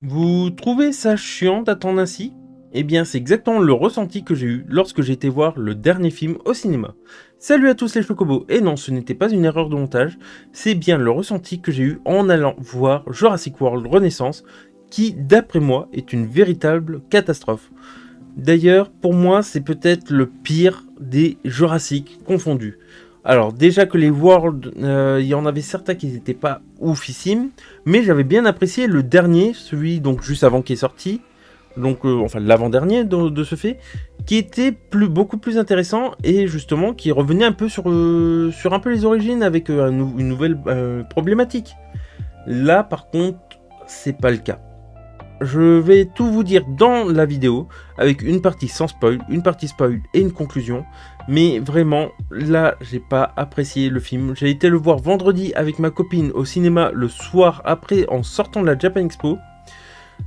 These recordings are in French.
Vous trouvez ça chiant d'attendre ainsi? Eh bien, c'est exactement le ressenti que j'ai eu lorsque j'ai été voir le dernier film au cinéma. Salut à tous les chocobos, et non, ce n'était pas une erreur de montage, c'est bien le ressenti que j'ai eu en allant voir Jurassic World Renaissance, qui, d'après moi, est une véritable catastrophe. D'ailleurs, pour moi, c'est peut-être le pire des Jurassic confondus. Alors, déjà que les World, il y en avait certains qui n'étaient pas oufissimes, mais j'avais bien apprécié le dernier, celui donc juste avant qui est sorti, donc enfin l'avant-dernier de ce fait, qui était beaucoup plus intéressant et justement qui revenait un peu sur un peu les origines avec une nouvelle problématique. Là, par contre, c'est pas le cas. Je vais tout vous dire dans la vidéo, avec une partie sans spoil, une partie spoil et une conclusion. Mais vraiment, là, j'ai pas apprécié le film. J'ai été le voir vendredi avec ma copine au cinéma le soir après, en sortant de la Japan Expo.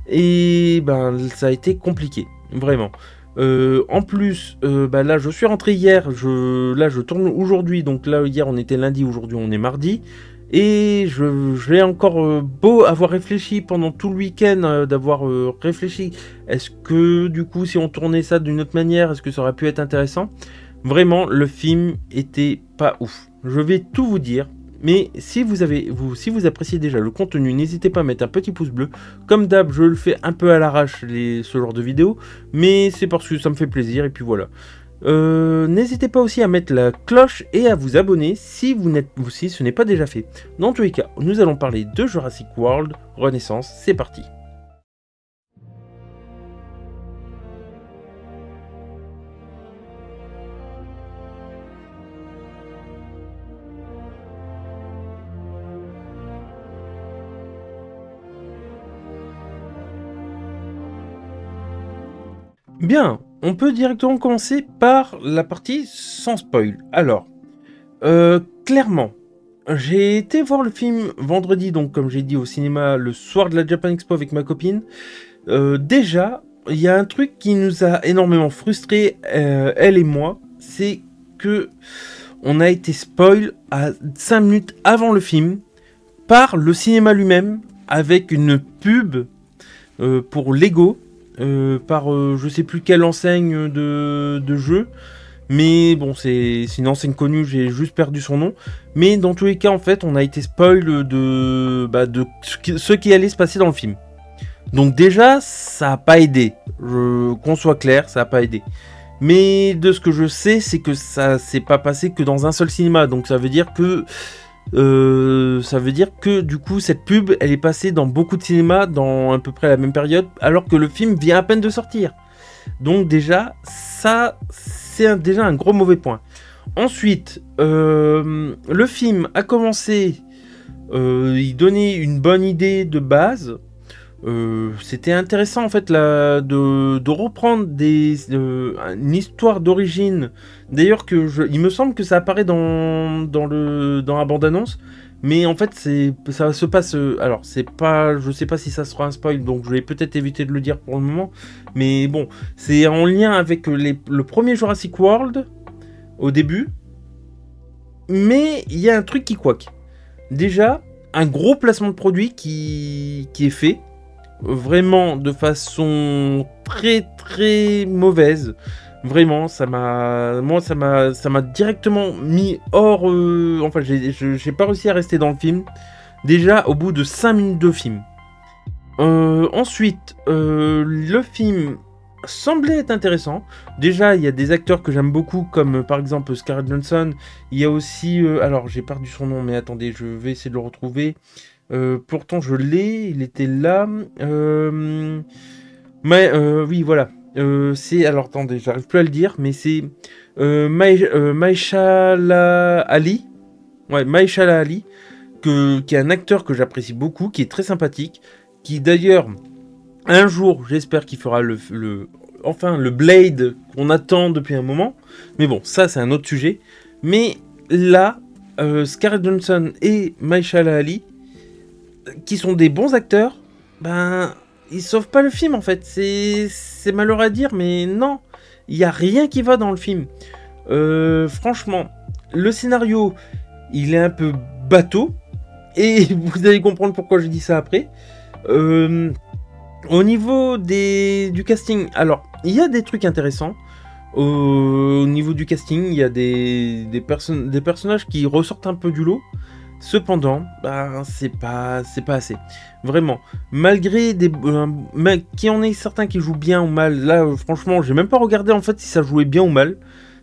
Et ben, ça a été compliqué, vraiment. En plus, là, je suis rentré hier. Là, je tourne aujourd'hui. Donc là, hier, on était lundi, aujourd'hui, on est mardi. Et j'ai encore beau avoir réfléchi pendant tout le week-end, d'avoir réfléchi, est-ce que du coup si on tournait ça d'une autre manière, est-ce que ça aurait pu être intéressant? Vraiment, le film était pas ouf. Je vais tout vous dire, mais si vous appréciez déjà le contenu, n'hésitez pas à mettre un petit pouce bleu. Comme d'hab, je le fais un peu à l'arrache ce genre de vidéo, mais c'est parce que ça me fait plaisir et puis voilà. N'hésitez pas aussi à mettre la cloche et à vous abonner si ce n'est pas déjà fait. Dans tous les cas, nous allons parler de Jurassic World Renaissance, c'est parti. Bien, on peut directement commencer par la partie sans spoil. Alors, clairement, j'ai été voir le film vendredi, donc comme j'ai dit au cinéma, le soir de la Japan Expo avec ma copine. Déjà, il y a un truc qui nous a énormément frustrés, elle et moi, c'est que on a été spoil à 5 minutes avant le film par le cinéma lui-même avec une pub pour Lego, par je sais plus quelle enseigne de jeu. Mais bon, c'est une enseigne connue, j'ai juste perdu son nom. Mais dans tous les cas, en fait, on a été spoil de ce qui allait se passer dans le film. Donc déjà, ça n'a pas aidé. Qu'on soit clair, ça n'a pas aidé. Mais de ce que je sais, c'est que ça s'est pas passé que dans un seul cinéma. Donc ça veut dire que du coup cette pub elle est passée dans beaucoup de cinémas dans à peu près la même période alors que le film vient à peine de sortir. Donc déjà ça c'est déjà un gros mauvais point. Ensuite le film a commencé, il donnait une bonne idée de base. C'était intéressant en fait là, de reprendre une histoire d'origine. D'ailleurs il me semble que ça apparaît dans la bande-annonce, mais en fait ça se passe. Alors c'est pas, je sais pas si ça sera un spoil, donc je vais peut-être éviter de le dire pour le moment. Mais bon, c'est en lien avec le premier Jurassic World au début, mais il y a un truc qui couac. Déjà, un gros placement de produit qui est fait vraiment de façon très très mauvaise. Vraiment, ça m'a directement mis hors. Enfin, j'ai pas réussi à rester dans le film. Déjà, au bout de 5 minutes de film. Ensuite, le film semblait être intéressant. Déjà, il y a des acteurs que j'aime beaucoup, comme par exemple Scarlett Johansson. Il y a aussi. Alors, j'ai perdu son nom, mais attendez, je vais essayer de le retrouver. Pourtant, je l'ai, il était là. Oui, voilà. C'est. Alors, attendez, j'arrive plus à le dire, mais c'est Mahershala Ali. Ouais, Mahershala Ali, qui est un acteur que j'apprécie beaucoup, qui est très sympathique, qui d'ailleurs, un jour, j'espère qu'il fera enfin, le Blade qu'on attend depuis un moment. Mais bon, ça, c'est un autre sujet. Mais là, Scarlett Johansson et Mahershala Ali, qui sont des bons acteurs, ben ils sauvent pas le film en fait. C'est malheureux à dire, mais non, il y a rien qui va dans le film. Franchement, le scénario, il est un peu bateau, et vous allez comprendre pourquoi je dis ça après. Au niveau du casting, alors, il y a des trucs intéressants. Au niveau du casting, il y a des personnages qui ressortent un peu du lot. Cependant, bah, c'est pas assez. Vraiment. Malgré qu'il y en ait certains qui jouent bien ou mal, là, franchement, j'ai même pas regardé en fait si ça jouait bien ou mal.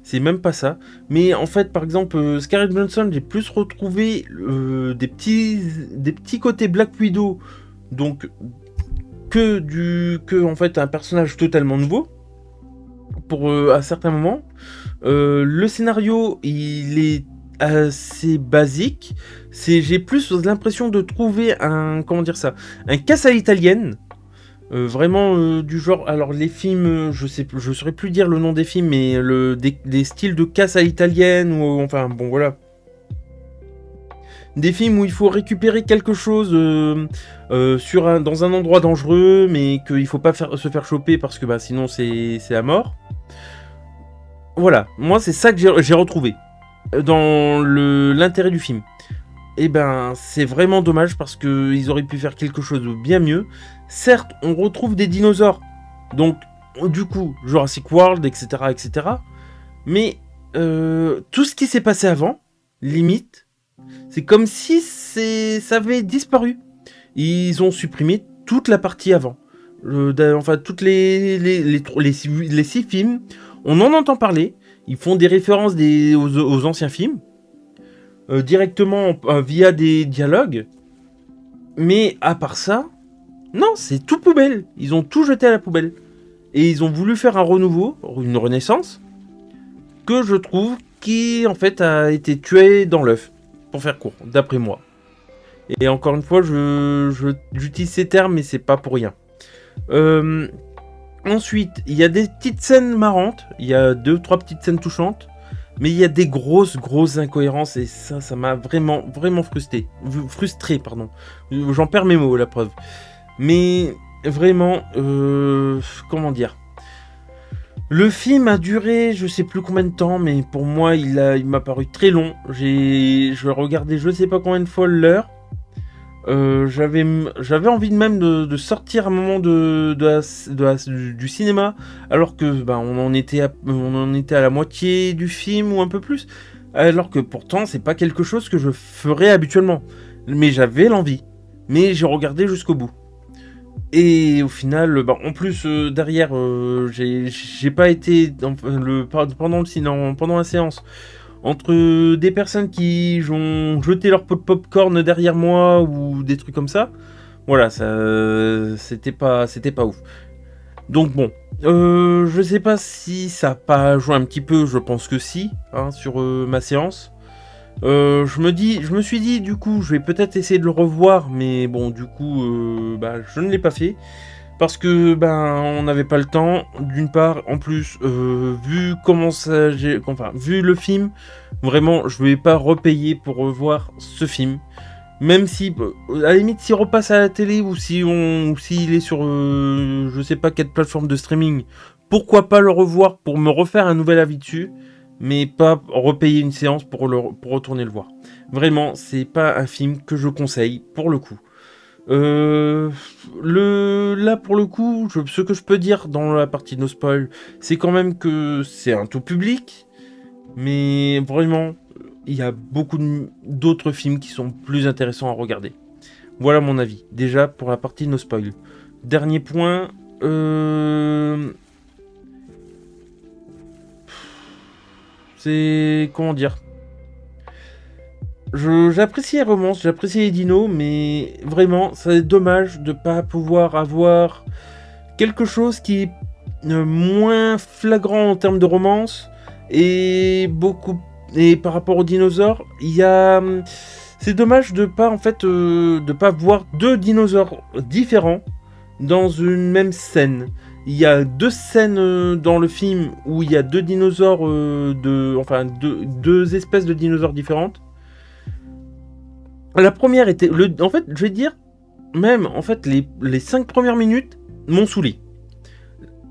C'est même pas ça. Mais en fait, par exemple, Scarlett Johansson, j'ai plus retrouvé des petits côtés Black Widow. Donc, que en fait, un personnage totalement nouveau. Pour à certains moments. Le scénario, il est assez basique. J'ai plus l'impression de trouver comment dire ça, un casse à l'italienne. Vraiment du genre, alors les films, je saurais plus dire le nom des films, mais des styles de casse à l'italienne, ou enfin bon voilà. Des films où il faut récupérer quelque chose dans un endroit dangereux, mais qu'il faut pas se faire choper parce que bah, sinon c'est à mort. Voilà, moi c'est ça que j'ai retrouvé dans l'intérêt du film. Et ben c'est vraiment dommage parce qu'ils auraient pu faire quelque chose de bien mieux. Certes, on retrouve des dinosaures, donc du coup Jurassic World, etc. etc. Mais tout ce qui s'est passé avant, limite, c'est comme si ça avait disparu. Ils ont supprimé toute la partie avant. Enfin, toutes les 6 films, on en entend parler. Ils font des références aux anciens films. Directement via des dialogues. Mais à part ça, non, c'est tout poubelle. Ils ont tout jeté à la poubelle. Et ils ont voulu faire un renouveau, une renaissance, que je trouve qui, en fait, a été tué dans l'œuf. Pour faire court, d'après moi. Et encore une fois, j'utilise ces termes, mais c'est pas pour rien. Ensuite, il y a des petites scènes marrantes. Il y a 2-3 petites scènes touchantes. Mais il y a des grosses incohérences. Et ça m'a vraiment frustré, pardon. J'en perds mes mots, la preuve. Mais vraiment, comment dire, le film a duré, je sais plus combien de temps, mais pour moi, il m'a paru très long. Je regardais je sais pas combien de fois l'heure. J'avais envie même de sortir un moment du cinéma, alors que bah, on en était à la moitié du film ou un peu plus. Alors que pourtant, c'est pas quelque chose que je ferais habituellement. Mais j'avais l'envie. Mais j'ai regardé jusqu'au bout. Et au final, bah, en plus derrière, j'ai pas été pendant la séance entre des personnes qui ont jeté leur pot de popcorn derrière moi ou des trucs comme ça. Voilà, c'était pas ouf. Donc bon, je sais pas si ça a pas joué un petit peu, je pense que si, hein, sur ma séance. Je me suis dit, du coup, je vais peut-être essayer de le revoir, mais bon, du coup, bah, je ne l'ai pas fait. Parce que, ben, on n'avait pas le temps, d'une part. En plus, vu le film, vraiment, je ne vais pas repayer pour revoir ce film. Même si, à la limite, s'il repasse à la télé ou s'il est sur, je sais pas quelle plateforme de streaming, pourquoi pas le revoir pour me refaire un nouvel avis dessus, mais pas repayer une séance pour retourner le voir. Vraiment, c'est pas un film que je conseille pour le coup. Là pour le coup, ce que je peux dire dans la partie no spoil, c'est quand même que c'est un tout public, mais vraiment, il y a beaucoup d'autres films qui sont plus intéressants à regarder. Voilà mon avis, déjà pour la partie no spoil. Dernier point, c'est comment dire, j'apprécie les romances, j'apprécie les dinos, mais vraiment, c'est dommage de pas pouvoir avoir quelque chose qui est moins flagrant en termes de romance et par rapport aux dinosaures, c'est dommage de pas de pas voir 2 dinosaures différents dans une même scène. Il y a 2 scènes dans le film où il y a 2 dinosaures deux espèces de dinosaures différentes. La première était en fait, je vais dire même en fait les 5 premières minutes m'ont saoulé.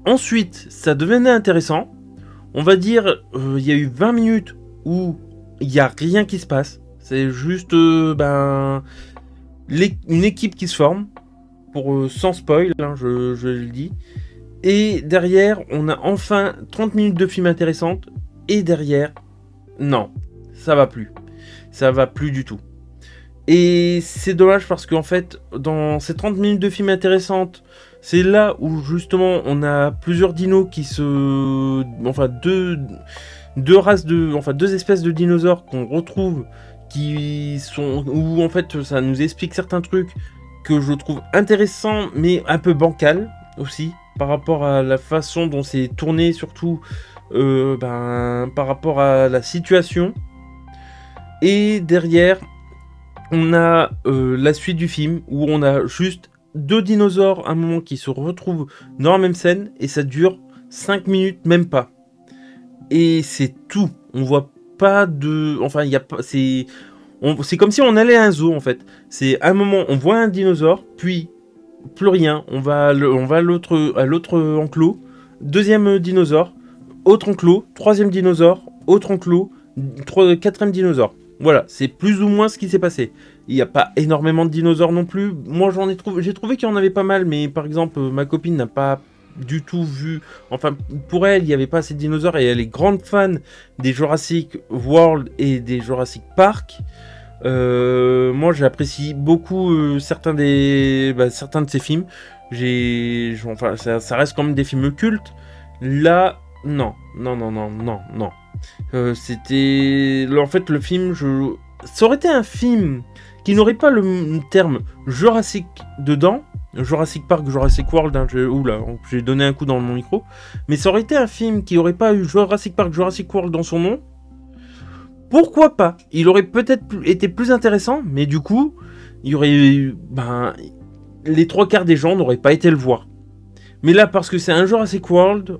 Ensuite, ça devenait intéressant. On va dire, il y a eu 20 minutes où il n'y a rien qui se passe. C'est juste une équipe qui se forme. pour sans spoil, hein, je le dis. Et derrière, on a enfin 30 minutes de film intéressante. Et derrière, non, ça va plus. Ça va plus du tout. Et c'est dommage parce qu'en fait, dans ces 30 minutes de film intéressantes, c'est là où justement on a plusieurs dinos qui se... Enfin, deux races de... Enfin, deux espèces de dinosaures qu'on retrouve qui sont... Où en fait ça nous explique certains trucs que je trouve intéressants mais un peu bancal aussi par rapport à la façon dont c'est tourné, surtout par rapport à la situation. Et derrière, on a la suite du film où on a juste deux dinosaures à un moment qui se retrouvent dans la même scène et ça dure 5 minutes, même pas. Et c'est tout. On voit pas de... Enfin, il y a pas... C'est comme si on allait à un zoo en fait. C'est un moment, on voit un dinosaure, puis plus rien. On va à l'autre enclos. Deuxième dinosaure, autre enclos. Troisième dinosaure, autre enclos. Quatrième dinosaure. Voilà, c'est plus ou moins ce qui s'est passé. Il n'y a pas énormément de dinosaures non plus. Moi, j'ai trouvé qu'il y en avait pas mal, mais par exemple, ma copine n'a pas du tout vu. Enfin, pour elle, il n'y avait pas assez de dinosaures et elle est grande fan des Jurassic World et des Jurassic Park. Moi, j'apprécie beaucoup certains de ces films. Enfin, ça reste quand même des films cultes. Là, non. C'était... En fait, le film... Ça aurait été un film qui n'aurait pas le terme Jurassic dedans. Jurassic Park, Jurassic World, hein, oula, j'ai donné un coup dans mon micro. Mais ça aurait été un film qui n'aurait pas eu Jurassic Park, Jurassic World dans son nom. Pourquoi pas? Il aurait peut-être été plus intéressant, mais du coup, il y aurait... les trois quarts des gens n'auraient pas été le voir. Mais là, parce que c'est un Jurassic World...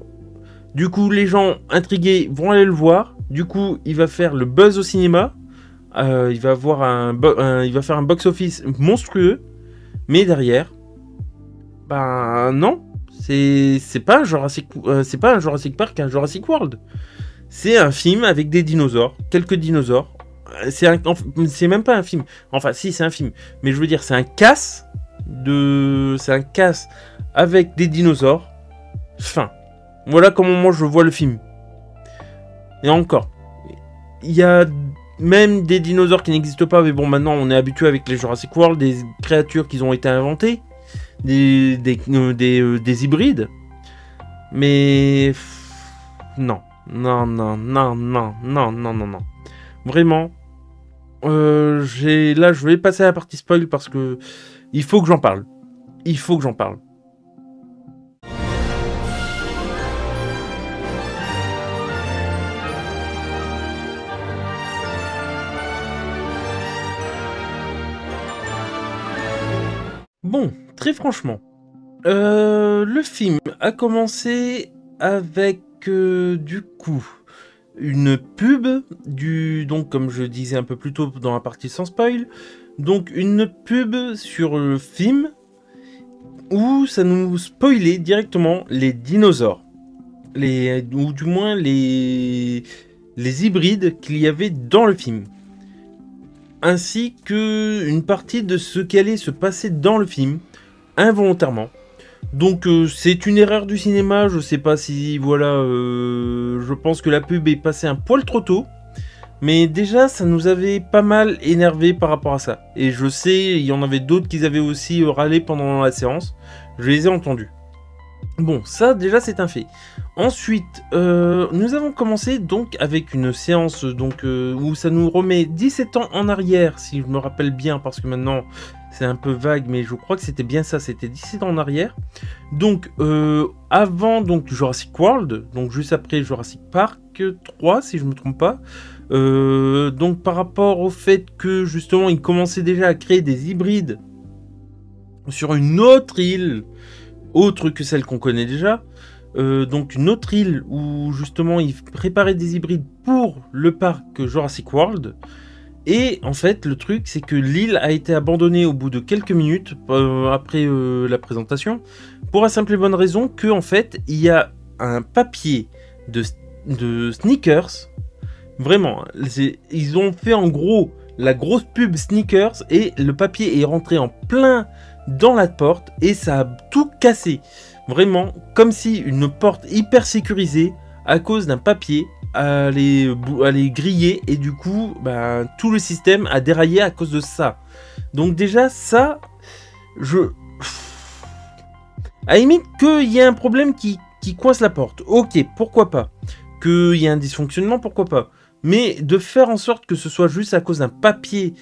Du coup, les gens intrigués vont aller le voir. Du coup, il va faire le buzz au cinéma. Il va faire un box-office monstrueux. Mais derrière, non, c'est pas un Jurassic Park, un Jurassic World. C'est un film avec des dinosaures, quelques dinosaures. C'est même pas un film. Enfin, si, c'est un film. Mais je veux dire, c'est un casse avec des dinosaures. Fin. Voilà comment moi je vois le film. Et encore, il y a même des dinosaures qui n'existent pas, mais bon, maintenant on est habitué avec les Jurassic World, des créatures qui ont été inventées, des hybrides. Mais non. Vraiment, là je vais passer à la partie spoil parce que il faut que j'en parle. Bon, très franchement, le film a commencé avec du coup une pub donc comme je disais un peu plus tôt dans la partie sans spoil, donc une pub sur le film où ça nous spoilait directement les dinosaures, ou du moins les hybrides qu'il y avait dans le film, ainsi que une partie de ce qui allait se passer dans le film, involontairement. Donc c'est une erreur du cinéma, je sais pas si, voilà, je pense que la pub est passée un poil trop tôt, mais déjà ça nous avait pas mal énervé par rapport à ça. Et je sais, il y en avait d'autres qui avaient aussi râlé pendant la séance, je les ai entendus. Bon, ça déjà c'est un fait. Ensuite, nous avons commencé donc avec une séance donc, où ça nous remet 17 ans en arrière, si je me rappelle bien, parce que maintenant c'est un peu vague, mais je crois que c'était bien ça, c'était 17 ans en arrière. Donc, avant donc Jurassic World, donc juste après Jurassic Park 3, si je me trompe pas. Donc par rapport au fait que justement il commençait déjà à créer des hybrides sur une autre île, autre que celle qu'on connaît déjà. Donc une autre île où justement ils préparaient des hybrides pour le parc Jurassic World. Et en fait le truc c'est que l'île a été abandonnée au bout de quelques minutes après la présentation, pour la simple et bonne raison que en fait il y a un papier de sneakers. Vraiment, ils ont fait en gros la grosse pub sneakers et le papier est rentré en plein dans la porte et ça a tout cassé. Vraiment, comme si une porte hyper sécurisée, à cause d'un papier, allait griller et du coup, bah, tout le système a déraillé à cause de ça. Donc déjà, ça, à la limite qu'il y ait un problème qui coince la porte, ok, pourquoi pas. Qu'il y ait un dysfonctionnement, pourquoi pas. Mais de faire en sorte que ce soit juste à cause d'un papier,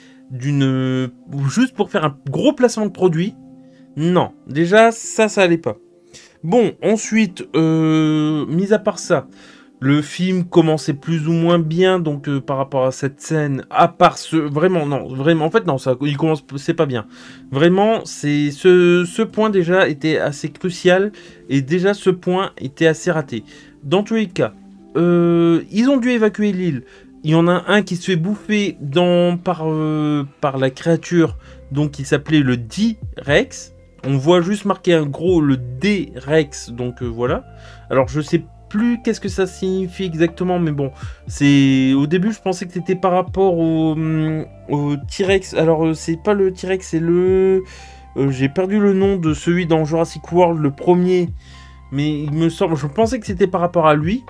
juste pour faire un gros placement de produit, non. Déjà, ça allait pas. Bon, ensuite, mis à part ça, le film commençait plus ou moins bien, donc par rapport à cette scène, à part vraiment, en fait, non, il commence, c'est pas bien. Vraiment, ce point déjà était assez crucial, et déjà ce point était assez raté. Dans tous les cas, ils ont dû évacuer l'île. Il y en a un qui se fait bouffer par la créature, donc qui s'appelait le D-Rex. On voit juste marqué un gros le D-Rex, donc voilà. Alors je sais plus qu'est-ce que ça signifie exactement, mais bon, c'est au début je pensais que c'était par rapport au T-Rex. Alors c'est pas le T-Rex, c'est le j'ai perdu le nom de celui dans Jurassic World, le premier, mais il me semble, je pensais que c'était par rapport à lui.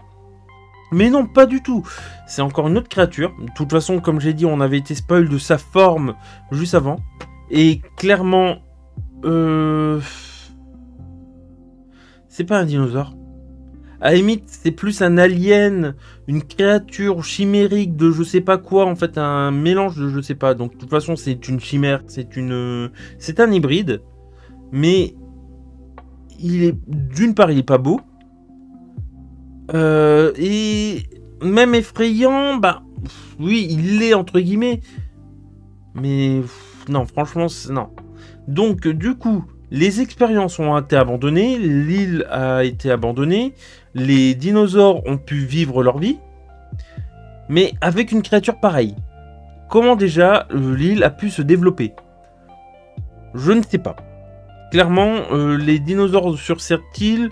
Mais non, pas du tout. C'est encore une autre créature. De toute façon, comme j'ai dit, on avait été spoil de sa forme juste avant. Et clairement, c'est pas un dinosaure. À la limite, c'est plus un alien, une créature chimérique de je sais pas quoi, en fait, un mélange de je sais pas. Donc, de toute façon, c'est une chimère, c'est un hybride. Mais d'une part, il est pas beau. Et même effrayant, bah oui, il l'est entre guillemets, mais non, franchement, non. Donc du coup, les expériences ont été abandonnées, l'île a été abandonnée, les dinosaures ont pu vivre leur vie, mais avec une créature pareille. Comment déjà l'île a pu se développer? Je ne sais pas. Clairement, les dinosaures sur cette île,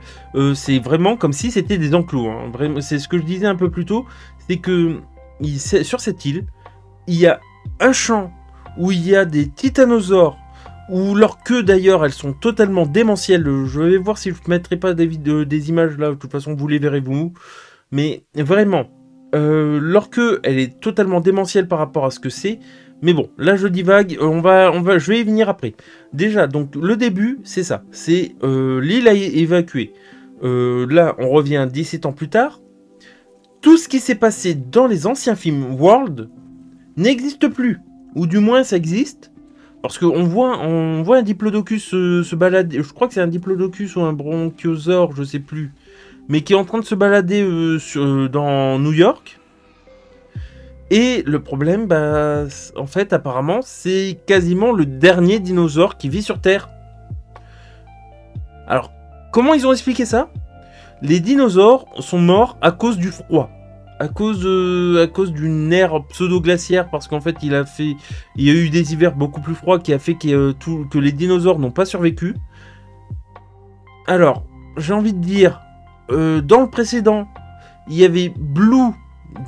c'est vraiment comme si c'était des enclos. Hein. C'est ce que je disais un peu plus tôt, c'est que sur cette île, il y a un champ où il y a des titanosaures, où leurs queues d'ailleurs, elles sont totalement démentielles. Je vais voir si je ne mettrai pas des images là, de toute façon vous les verrez vous. Mais vraiment, leur queue, elle est totalement démentielle par rapport à ce que c'est. Mais bon, là je divague, je vais y venir après. Déjà, donc le début, c'est ça. C'est l'île a évacué. Là, on revient 17 ans plus tard. Tout ce qui s'est passé dans les anciens films World n'existe plus. Ou du moins, ça existe. Parce qu'on voit un diplodocus se balader. Je crois que c'est un diplodocus ou un bronchiosaure, je sais plus. Mais qui est en train de se balader dans New York. Et le problème, bah, en fait, apparemment, c'est quasiment le dernier dinosaure qui vit sur Terre. Alors, comment ils ont expliqué ça? Les dinosaures sont morts à cause du froid. À cause d'une ère pseudo-glaciaire, parce qu'en fait, il y a eu des hivers beaucoup plus froids qui a fait que les dinosaures n'ont pas survécu. Alors, j'ai envie de dire, dans le précédent, il y avait Blue,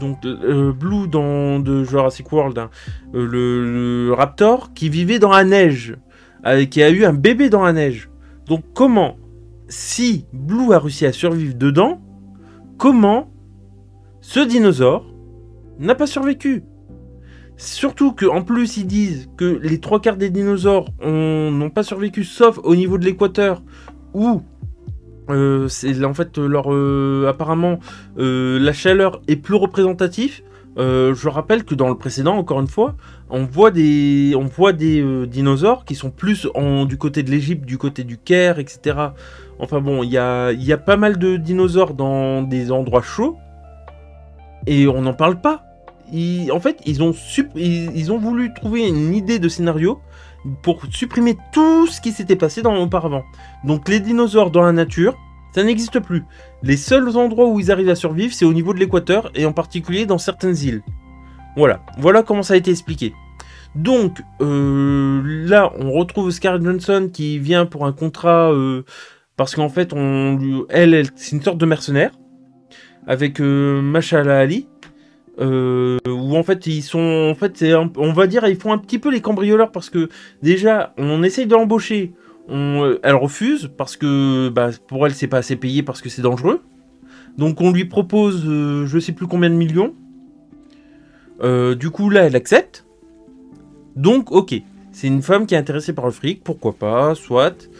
donc Blue de Jurassic World, hein, le raptor qui vivait dans la neige, qui a eu un bébé dans la neige. Donc comment, si Blue a réussi à survivre dedans, comment ce dinosaure n'a pas survécu? Surtout qu'en plus ils disent que les 3/4 des dinosaures n'ont pas survécu, sauf au niveau de l'équateur, où c'est en fait apparemment la chaleur est plus représentative. Je rappelle que dans le précédent, encore une fois, on voit des dinosaures qui sont plus du côté de l'Égypte, du côté du Caire, etc. Enfin bon, il y a pas mal de dinosaures dans des endroits chauds et on n'en parle pas. En fait, ils ont voulu trouver une idée de scénario pour supprimer tout ce qui s'était passé auparavant. Donc les dinosaures dans la nature, ça n'existe plus. Les seuls endroits où ils arrivent à survivre, c'est au niveau de l'équateur, et en particulier dans certaines îles. Voilà comment ça a été expliqué. Donc là, on retrouve Scarlett Johansson qui vient pour un contrat, parce qu'en fait, elle c'est une sorte de mercenaire, avec Mahershala Ali. où en fait ils sont, en fait on va dire ils font un petit peu les cambrioleurs parce que déjà on essaye de l'embaucher, elle refuse parce que bah, pour elle c'est pas assez payé parce que c'est dangereux. Donc on lui propose je sais plus combien de millions. Du coup là elle accepte. Donc ok, c'est une femme qui est intéressée par le fric, pourquoi pas, soit.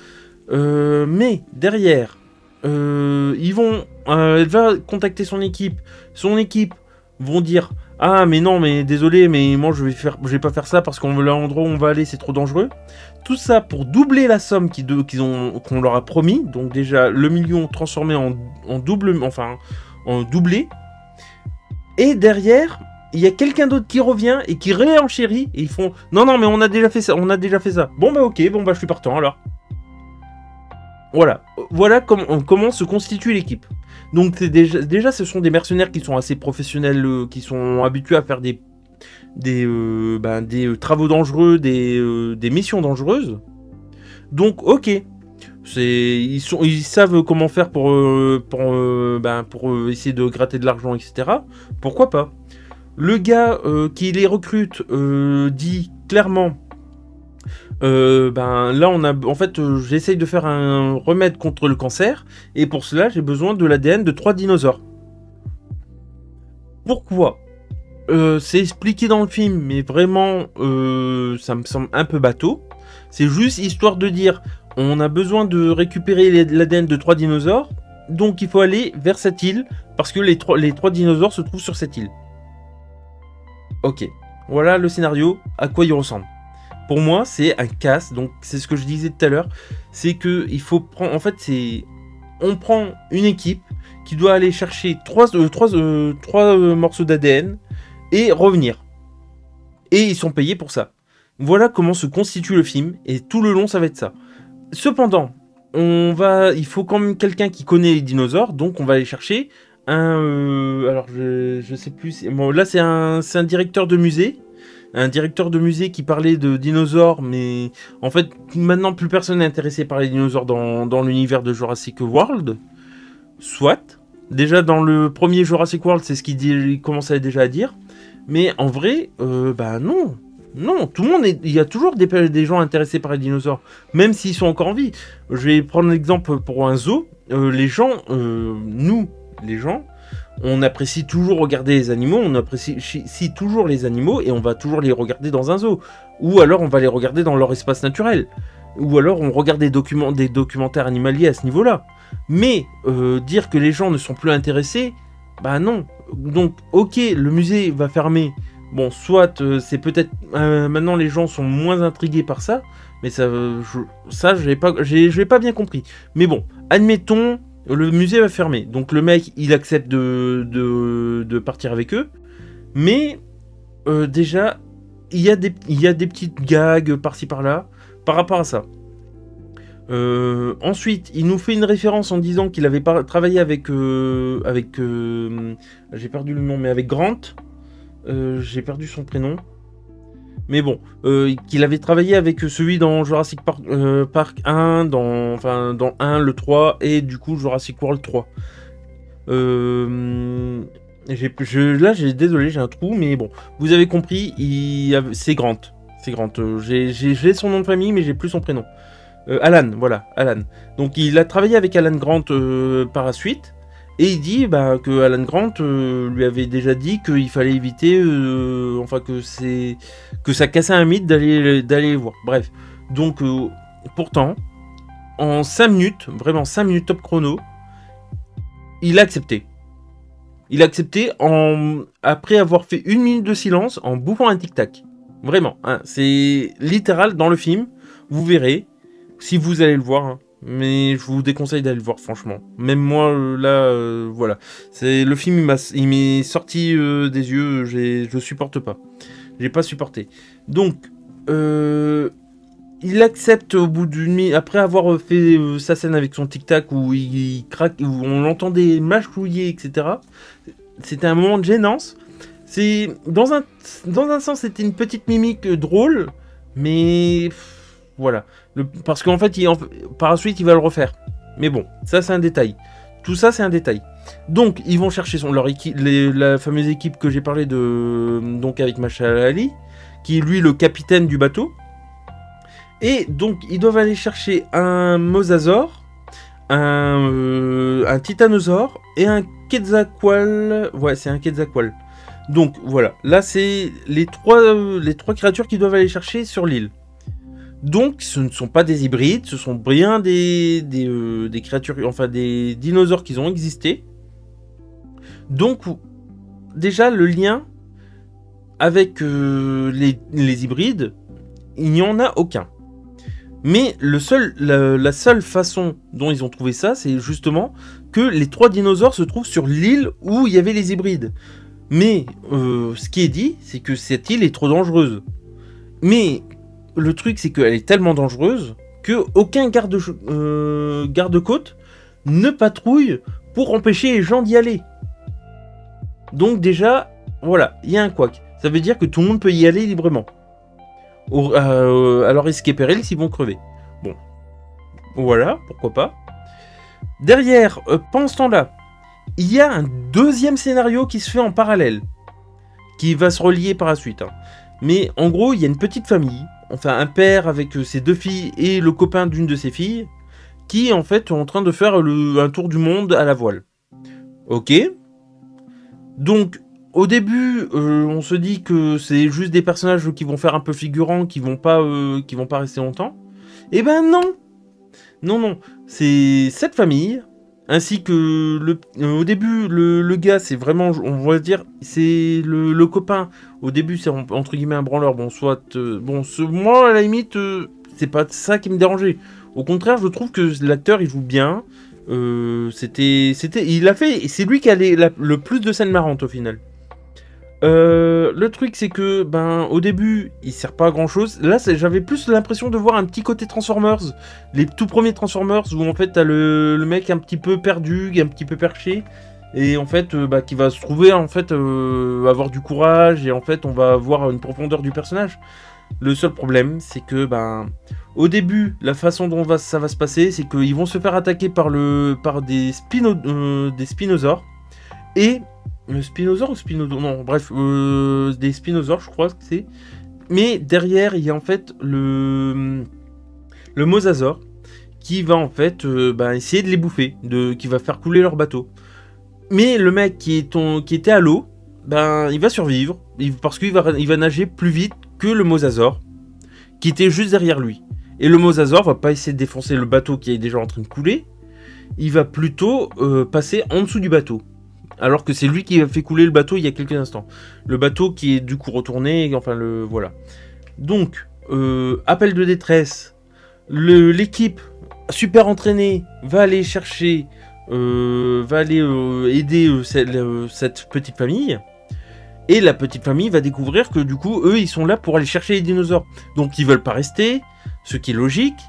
Mais derrière, elle va contacter son équipe. Son équipe vont dire ah mais non mais désolé mais moi je vais pas faire ça parce qu'on veut l'endroit où on va aller c'est trop dangereux. Tout ça pour doubler la somme qu'on leur a promis. Donc déjà le million transformé en double, enfin en doublé. Et derrière il y a quelqu'un d'autre qui revient et qui réenchérit et ils font non non mais on a déjà fait ça. Bon bah ok, bon bah je suis partant alors. Voilà comment se constitue l'équipe. Donc déjà, ce sont des mercenaires qui sont assez professionnels, qui sont habitués à faire des travaux dangereux, des missions dangereuses. Donc ok, ils savent comment faire pour essayer de gratter de l'argent, etc. Pourquoi pas. Le gars qui les recrute dit clairement là en fait j'essaye de faire un remède contre le cancer et pour cela j'ai besoin de l'ADN de 3 dinosaures. Pourquoi c'est expliqué dans le film mais vraiment ça me semble un peu bateau. C'est juste histoire de dire on a besoin de récupérer l'ADN de 3 dinosaures, donc il faut aller vers cette île parce que les trois dinosaures se trouvent sur cette île. Ok, voilà le scénario, à quoi il ressemble. Pour moi, c'est un casse, donc c'est ce que je disais tout à l'heure, c'est que il faut prendre, en fait, on prend une équipe qui doit aller chercher 3 morceaux d'ADN et revenir. Et ils sont payés pour ça. Voilà comment se constitue le film, et tout le long, ça va être ça. Cependant, il faut quand même quelqu'un qui connaît les dinosaures, donc on va aller chercher alors je sais plus, bon, là c'est un directeur de musée. Un directeur de musée qui parlait de dinosaures, mais en fait, maintenant, plus personne n'est intéressé par les dinosaures dans l'univers de Jurassic World. Soit. Déjà, dans le premier Jurassic World, c'est ce qu'il commençait déjà à dire. Mais en vrai, non. Non, tout le monde il y a toujours des gens intéressés par les dinosaures, même s'ils sont encore en vie. Je vais prendre l'exemple pour un zoo. Les gens, on apprécie toujours regarder les animaux, on apprécie toujours les animaux et on va toujours les regarder dans un zoo. Ou alors on va les regarder dans leur espace naturel. Ou alors on regarde des documentaires animaliers à ce niveau-là. Mais dire que les gens ne sont plus intéressés, bah non. Donc ok, le musée va fermer. Bon, soit c'est peut-être... maintenant les gens sont moins intrigués par ça, mais je l'ai pas bien compris. Mais bon, admettons... Le musée va fermer, donc le mec il accepte de partir avec eux, mais déjà il y a des petites gags par-ci par-là par rapport à ça. Ensuite, il nous fait une référence en disant qu'il avait travaillé avec j'ai perdu le nom, mais avec Grant, j'ai perdu son prénom. Mais bon, qu'il avait travaillé avec celui dans Jurassic Park 1, dans 1, le 3, et du coup Jurassic World 3. Désolé, j'ai un trou, mais bon, vous avez compris, c'est Grant. C'est Grant. J'ai son nom de famille, mais j'ai plus son prénom. Alan, voilà, Alan. Donc il a travaillé avec Alan Grant par la suite. Et il dit que Alan Grant lui avait déjà dit qu'il fallait éviter, que ça cassait un mythe d'aller les voir. Bref, donc pourtant, en 5 minutes, vraiment 5 minutes top chrono, il a accepté. Il a accepté après avoir fait 1 minute de silence en bouffant un tic-tac. Vraiment, hein, c'est littéral dans le film, vous verrez, si vous allez le voir, hein. Mais je vous déconseille d'aller le voir, franchement. Même moi, là, voilà. Le film, il m'est sorti des yeux, je supporte pas. J'ai pas supporté. Donc, il accepte au bout d'une minute, après avoir fait sa scène avec son tic-tac où il craque, où on l'entendait mâchouiller, etc. C'était un moment de gênance. Dans un sens, c'était une petite mimique drôle, mais... Voilà. Parce qu'en fait, par la suite, il va le refaire. Mais bon, ça c'est un détail. tout ça c'est un détail. Donc ils vont chercher leur équipe, la fameuse équipe que j'ai parlé de, donc avec Mashal Ali, qui est lui le capitaine du bateau. Et donc ils doivent aller chercher un mosasaure, un titanosaure et un quetzalcoatl. Ouais, c'est un quetzalcoatl. Donc voilà, là c'est les trois créatures qu'ils doivent aller chercher sur l'île. Donc ce ne sont pas des hybrides, ce sont bien des créatures, enfin des dinosaures qui ont existé. Donc déjà le lien avec les hybrides, il n'y en a aucun. Mais la seule façon dont ils ont trouvé ça, c'est justement que les 3 dinosaures se trouvent sur l'île où il y avait les hybrides. Mais ce qui est dit, c'est que cette île est trop dangereuse. Mais le truc, c'est qu'elle est tellement dangereuse que aucun garde-côte ne patrouille pour empêcher les gens d'y aller. Donc déjà, voilà, il y a un couac. Ça veut dire que tout le monde peut y aller librement. Alors risque et péril s'ils vont crever. Bon, voilà, pourquoi pas. Derrière, pendant ce temps-là, il y a un deuxième scénario qui se fait en parallèle, qui va se relier par la suite. Hein. Mais en gros, il y a une petite famille, enfin un père avec ses 2 filles et le copain d'une de ses filles, qui en fait sont en train de faire un tour du monde à la voile. Ok. Donc, au début, on se dit que c'est juste des personnages qui vont faire un peu figurants, qui vont pas rester longtemps. Eh ben non. Non, c'est cette famille. Ainsi que au début, le gars, c'est vraiment, on va dire, c'est le copain. Au début, c'est entre guillemets un branleur. Bon, soit, moi, à la limite, c'est pas ça qui me dérangeait. Au contraire, je trouve que l'acteur, il joue bien. Il a fait, c'est lui qui a le plus de scènes marrantes au final. Le truc c'est que au début il sert pas à grand chose. Là j'avais plus l'impression de voir un petit côté Transformers, les tout premiers Transformers où en fait t'as le mec un petit peu perdu, un petit peu perché et en fait qui va se trouver en fait avoir du courage et en fait on va voir une profondeur du personnage. Le seul problème c'est que au début la façon dont ça va se passer c'est qu'ils vont se faire attaquer par des spinosaures et Spinosaure ou Spinosaure? Non, bref, des Spinosaures, je crois que c'est. Mais derrière, il y a en fait le Mosasaure qui va en fait essayer de les bouffer, qui va faire couler leur bateau. Mais le mec qui était à l'eau, il va survivre parce qu'il va nager plus vite que le Mosasaure qui était juste derrière lui. Et le Mosasaure va pas essayer de défoncer le bateau qui est déjà en train de couler, il va plutôt passer en dessous du bateau. Alors que c'est lui qui a fait couler le bateau il y a quelques instants. Le bateau qui est du coup retourné, enfin voilà. Donc, appel de détresse, l'équipe super entraînée va aller chercher, aider cette petite famille. Et la petite famille va découvrir que du coup, eux, ils sont là pour aller chercher les dinosaures. Donc ils veulent pas rester, ce qui est logique.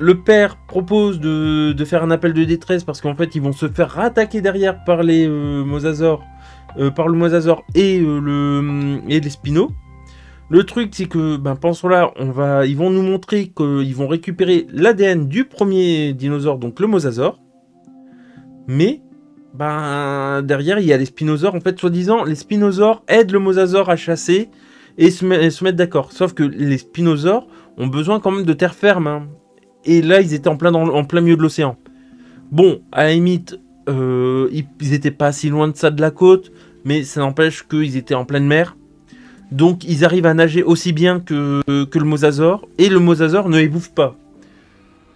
Le père propose de faire un appel de détresse parce qu'en fait ils vont se faire attaquer derrière par les mosasaures, par le mosasaure et les spinos. Le truc c'est que pensons là, ils vont nous montrer qu'ils vont récupérer l'ADN du premier dinosaure, donc le mosasaure. Mais derrière il y a les spinosaures. En fait, soi-disant, les spinosaures aident le mosasaure à chasser et se mettre d'accord. Sauf que les spinosaures ont besoin quand même de terre ferme. Hein. Et là, ils étaient en plein milieu de l'océan. Bon, à la limite, ils étaient pas si loin de ça de la côte, mais ça n'empêche qu'ils étaient en pleine mer. Donc, ils arrivent à nager aussi bien que le mosasaure, et le mosasaure ne les bouffe pas.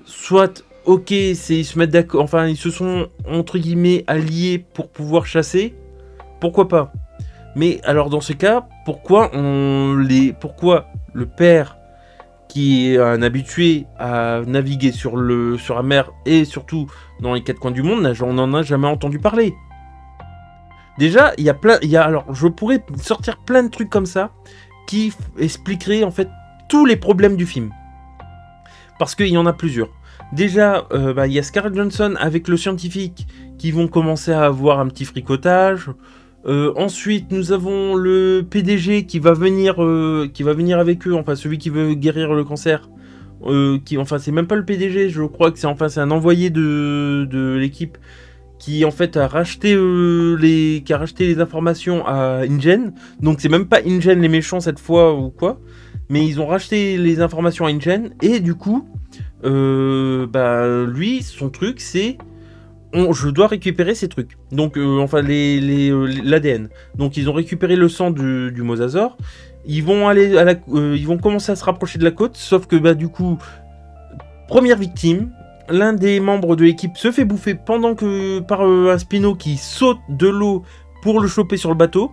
Soit, ok, ils se mettent d'accord, enfin, ils se sont, entre guillemets, alliés pour pouvoir chasser, pourquoi pas. Mais alors, dans ce cas, pourquoi le père qui est un habitué à naviguer sur la mer et surtout dans les 4 coins du monde, on n'en a jamais entendu parler. Déjà, alors, je pourrais sortir plein de trucs comme ça qui expliqueraient en fait tous les problèmes du film. Parce qu'il y en a plusieurs. Déjà, il y a Scarlett Johansson avec le scientifique qui vont commencer à avoir un petit fricotage. Ensuite, nous avons le PDG qui va venir avec eux, enfin celui qui veut guérir le cancer, enfin c'est même pas le PDG, je crois que c'est un envoyé de l'équipe qui en fait a racheté les informations à InGen. Donc c'est même pas InGen les méchants cette fois ou quoi, mais ils ont racheté les informations à InGen et du coup, lui son truc c'est je dois récupérer ces trucs. Donc, enfin, l'ADN. Donc, ils ont récupéré le sang du Mosasaur. Ils vont aller ils vont commencer à se rapprocher de la côte. Sauf que, du coup, première victime, l'un des membres de l'équipe se fait bouffer pendant que par un Spino qui saute de l'eau pour le choper sur le bateau.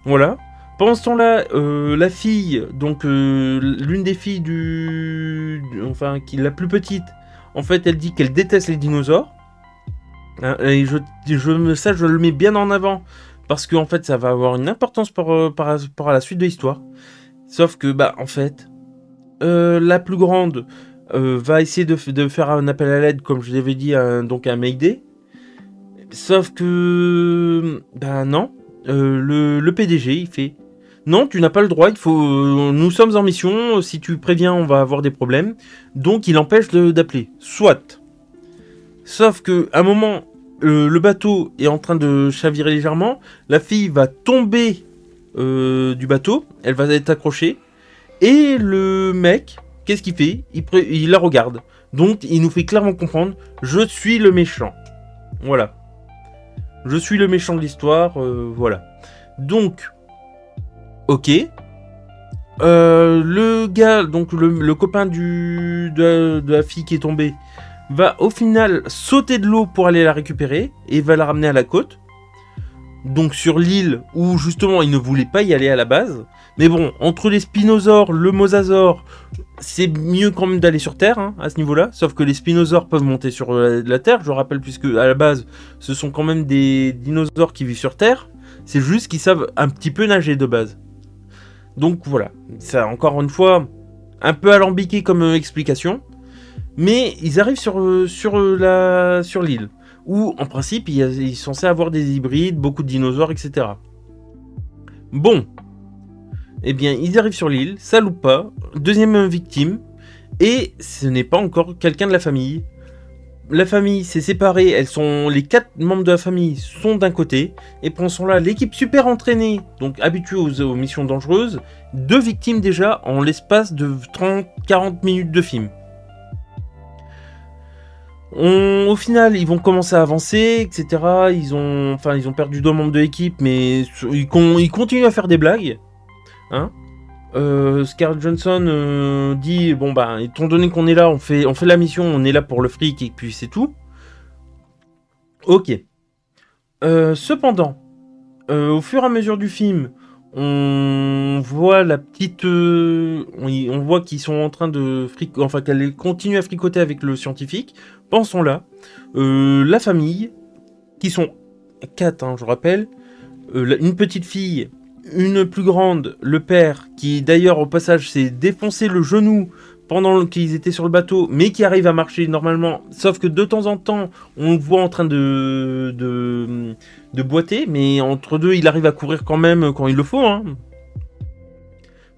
Voilà. Pendant ce temps-là, la fille, donc l'une des filles enfin, la plus petite, en fait, elle dit qu'elle déteste les dinosaures. Et ça, je le mets bien en avant parce que en fait, ça va avoir une importance par rapport à la suite de l'histoire. Sauf que, en fait, la plus grande va essayer de faire un appel à l'aide, comme je l'avais dit, donc un Mayday. Sauf que, non, le PDG, il fait non, tu n'as pas le droit. Il faut, nous sommes en mission. Si tu préviens, on va avoir des problèmes. Donc, il empêche d'appeler. Soit. Sauf que à un moment, le bateau est en train de chavirer légèrement. La fille va tomber du bateau. Elle va être accrochée. Et le mec, qu'est-ce qu'il fait? Il la regarde. Donc, il nous fait clairement comprendre, je suis le méchant. Voilà. Je suis le méchant de l'histoire. Voilà. Donc, ok. Le gars, donc le copain de la fille qui est tombée, va au final sauter de l'eau pour aller la récupérer et va la ramener à la côte. Donc sur l'île où justement il ne voulait pas y aller à la base. Mais bon, entre les spinosaures, le mosasaure, c'est mieux quand même d'aller sur Terre à ce niveau-là. Sauf que les spinosaures peuvent monter sur la Terre, je rappelle, puisque à la base, ce sont quand même des dinosaures qui vivent sur Terre. C'est juste qu'ils savent un petit peu nager de base. Donc voilà, ça encore une fois, un peu alambiqué comme explication. Mais ils arrivent sur l'île, où en principe ils sont censés avoir des hybrides, beaucoup de dinosaures, etc. Bon, eh bien ils arrivent sur l'île, ça loupe pas, deuxième victime, et ce n'est pas encore quelqu'un de la famille. La famille s'est séparée, les 4 membres de la famille sont d'un côté, et pendant ce temps-là, l'équipe super entraînée, donc habituée aux missions dangereuses, 2 victimes déjà en l'espace de 30-40 minutes de film. Au final, ils vont commencer à avancer, etc. Ils ont perdu 2 membres de l'équipe, mais ils continuent à faire des blagues. Scarlett Johansson dit bon étant donné qu'on est là, on fait la mission, on est là pour le fric et puis c'est tout. Ok. Cependant, au fur et à mesure du film, on voit la petite, on voit qu'ils sont en train de qu'elle continue à fricoter avec le scientifique. Pensons là, la famille, qui sont 4, je rappelle, une petite fille, une plus grande, le père, qui d'ailleurs au passage s'est défoncé le genou pendant qu'ils étaient sur le bateau, mais qui arrive à marcher normalement, sauf que de temps en temps, on le voit en train de boiter, mais entre deux, il arrive à courir quand même quand il le faut.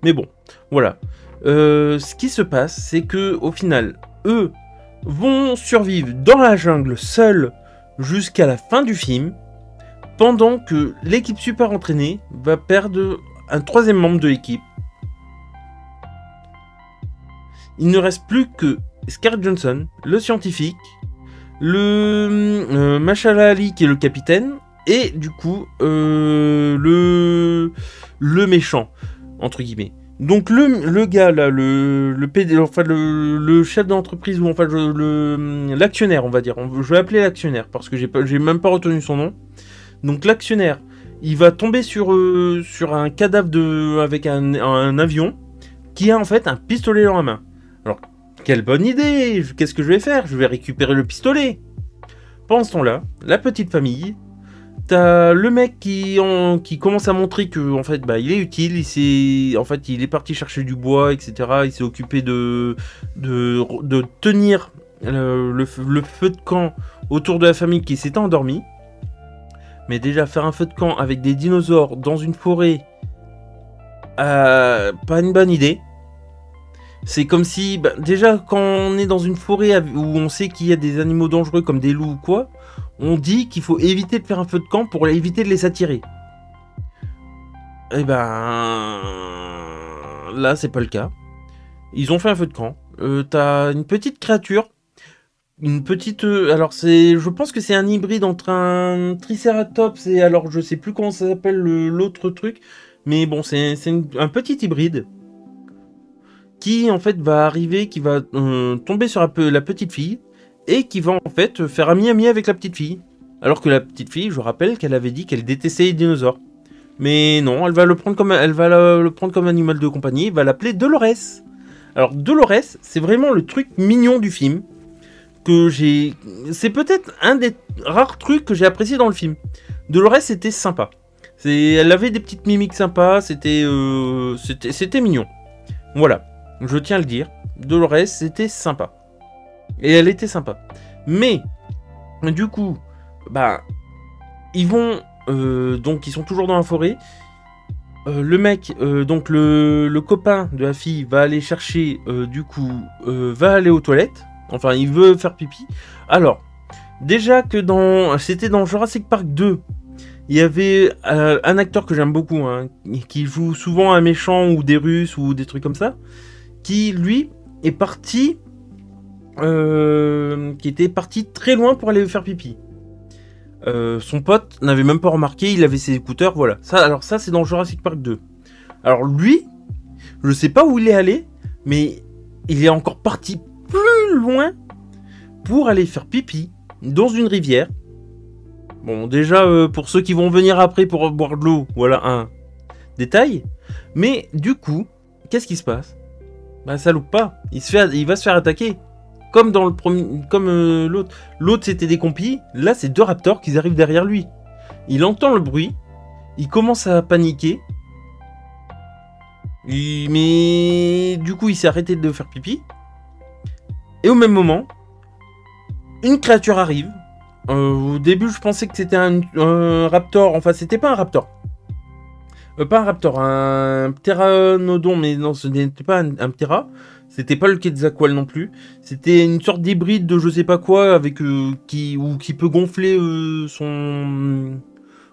Mais bon, voilà. Ce qui se passe, c'est que au final, eux vont survivre dans la jungle seuls jusqu'à la fin du film, pendant que l'équipe super entraînée va perdre un 3e membre de l'équipe. Il ne reste plus que Scarlett Johansson, le scientifique, le Mahershala Ali qui est le capitaine, et du coup le méchant, entre guillemets. Donc le gars là, le PD, enfin le chef d'entreprise, ou enfin l'actionnaire, on va dire. Je vais l'appeler l'actionnaire parce que j'ai même pas retenu son nom. Donc l'actionnaire, il va tomber sur un cadavre avec un avion qui a en fait un pistolet dans la main. Alors, quelle bonne idée! Qu'est-ce que je vais faire? Je vais récupérer le pistolet. Pendant ce temps-là, la petite famille, t'as le mec qui commence à montrer que en fait, il est utile. Il est parti chercher du bois, etc. Il s'est occupé de tenir le feu de camp autour de la famille qui s'était endormie. Mais déjà, faire un feu de camp avec des dinosaures dans une forêt, pas une bonne idée. C'est comme si, bah, déjà, quand on est dans une forêt où on sait qu'il y a des animaux dangereux comme des loups ou quoi, on dit qu'il faut éviter de faire un feu de camp pour éviter de les attirer. Et ben... Là, c'est pas le cas. Ils ont fait un feu de camp. T'as une petite créature. Une petite... alors, je pense que c'est un hybride entre un Triceratops et... Alors, je sais plus comment ça s'appelle l'autre truc. Mais bon, c'est un petit hybride. Qui, en fait, va arriver, qui va tomber sur la petite fille. Et qui va, en fait, faire ami-ami avec la petite fille. Alors que la petite fille, je rappelle qu'elle avait dit qu'elle détestait les dinosaures. Mais non, elle va le prendre comme animal de compagnie, elle va l'appeler Dolores. Alors Dolores, c'est vraiment le truc mignon du film que j'ai. C'est peut-être un des rares trucs que j'ai apprécié dans le film. Dolores c'était sympa. Elle avait des petites mimiques sympas, c'était mignon. Voilà, je tiens à le dire. Dolores c'était sympa. Et elle était sympa. Mais du coup, bah ils vont donc ils sont toujours dans la forêt. Le mec, donc le copain de la fille va aller chercher, va aller aux toilettes. Enfin, il veut faire pipi. Alors, déjà que c'était dans Jurassic Park 2, il y avait un acteur que j'aime beaucoup, hein, qui joue souvent un méchant ou des Russes ou des trucs comme ça, qui lui est parti, qui était parti très loin pour aller faire pipi. Son pote n'avait même pas remarqué, il avait ses écouteurs, voilà. Ça c'est dans Jurassic Park 2. Alors lui, je sais pas où il est allé, mais il est encore parti plus loin pour aller faire pipi dans une rivière. Bon, déjà, pour ceux qui vont venir après pour boire de l'eau, voilà un détail. Mais du coup, qu'est-ce qui se passe? Bah ça loupe pas, il va se faire attaquer. Comme dans le premier, comme l'autre. L'autre c'était des compis, là c'est deux raptors qui arrivent derrière lui. Il entend le bruit, il commence à paniquer. Mais du coup il s'est arrêté de faire pipi. Et au même moment, une créature arrive. Au début je pensais que c'était un raptor, enfin c'était pas un raptor. Pas un raptor, un pteranodon, mais non ce n'était pas un ptera. C'était pas le Quetzalcoatl non plus. C'était une sorte d'hybride de je sais pas quoi avec qui peut gonfler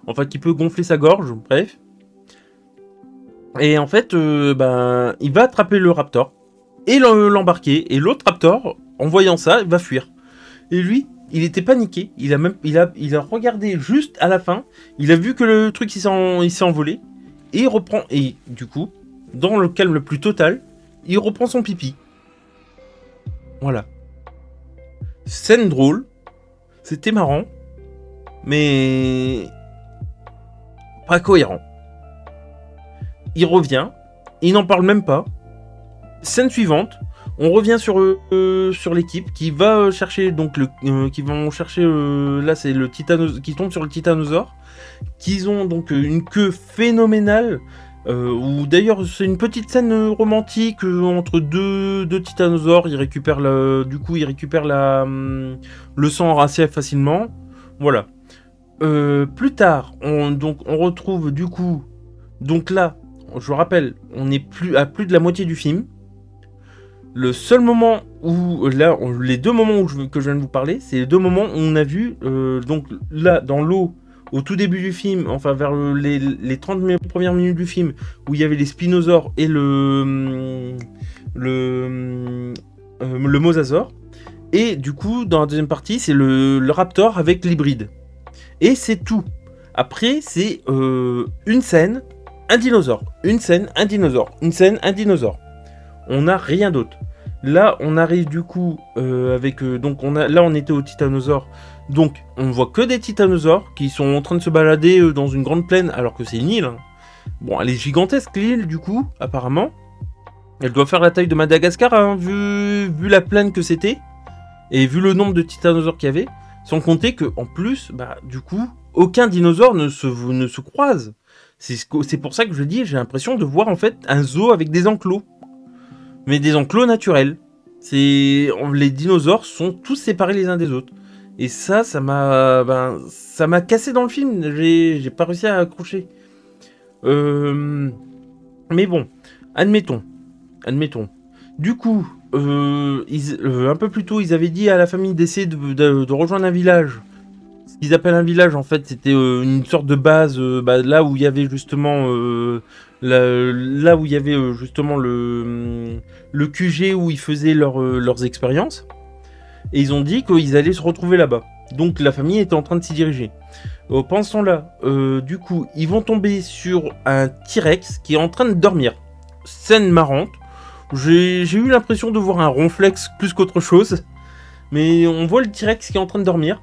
enfin qui peut gonfler sa gorge. Bref. Et en fait, il va attraper le raptor et l'embarquer. Et l'autre raptor, en voyant ça, il va fuir. Et lui, il était paniqué. Il a regardé juste à la fin. Il a vu que le truc il s'est envolé et il reprend. Et du coup, dans le calme le plus total, il reprend son pipi. Voilà. Scène drôle. C'était marrant. Mais... pas cohérent. Il revient. Il n'en parle même pas. Scène suivante. On revient sur l'équipe qui va chercher... Donc qui vont chercher... là c'est le titanosaure... Qui tombe sur le titanosaure. Qui ont donc une queue phénoménale. Ou d'ailleurs c'est une petite scène romantique entre deux titanosaures. Il récupère le sang assez facilement. Voilà. Plus tard, on retrouve du coup. Donc là, je rappelle, on est à plus de la moitié du film. Le seul moment où là, les deux moments que je viens de vous parler, c'est les deux moments où on a vu donc là dans l'eau. Au tout début du film, enfin vers les 30 premières minutes du film, où il y avait les spinosaures et le mosasaure. Et du coup, dans la deuxième partie, c'est le raptor avec l'hybride. Et c'est tout. Après, c'est une scène, un dinosaure. Une scène, un dinosaure. Une scène, un dinosaure. On n'a rien d'autre. Là, on arrive du coup avec... là, on était au titanosaure. Donc, on ne voit que des titanosaures qui sont en train de se balader dans une grande plaine, alors que c'est une île. Hein. Bon, elle est gigantesque, l'île, du coup, apparemment. Elle doit faire la taille de Madagascar, hein, vu la plaine que c'était. Et vu le nombre de titanosaures qu'il y avait. Sans compter que, en plus, du coup, aucun dinosaure ne se croise. C'est pour ça que je dis, j'ai l'impression de voir, en fait, un zoo avec des enclos. Mais des enclos naturels. Les dinosaures sont tous séparés les uns des autres. Et ça m'a cassé dans le film. J'ai pas réussi à accrocher. Mais bon, admettons. Du coup, un peu plus tôt, ils avaient dit à la famille d'essayer de rejoindre un village. Ce qu'ils appellent un village, en fait, c'était une sorte de base, là où il y avait justement, là où il y avait justement le QG où ils faisaient leurs expériences. Et ils ont dit qu'ils allaient se retrouver là-bas. Donc la famille était en train de s'y diriger. Pendant ce temps-là, du coup, ils vont tomber sur un T-Rex qui est en train de dormir. Scène marrante. J'ai eu l'impression de voir un ronflex plus qu'autre chose. Mais on voit le T-Rex qui est en train de dormir.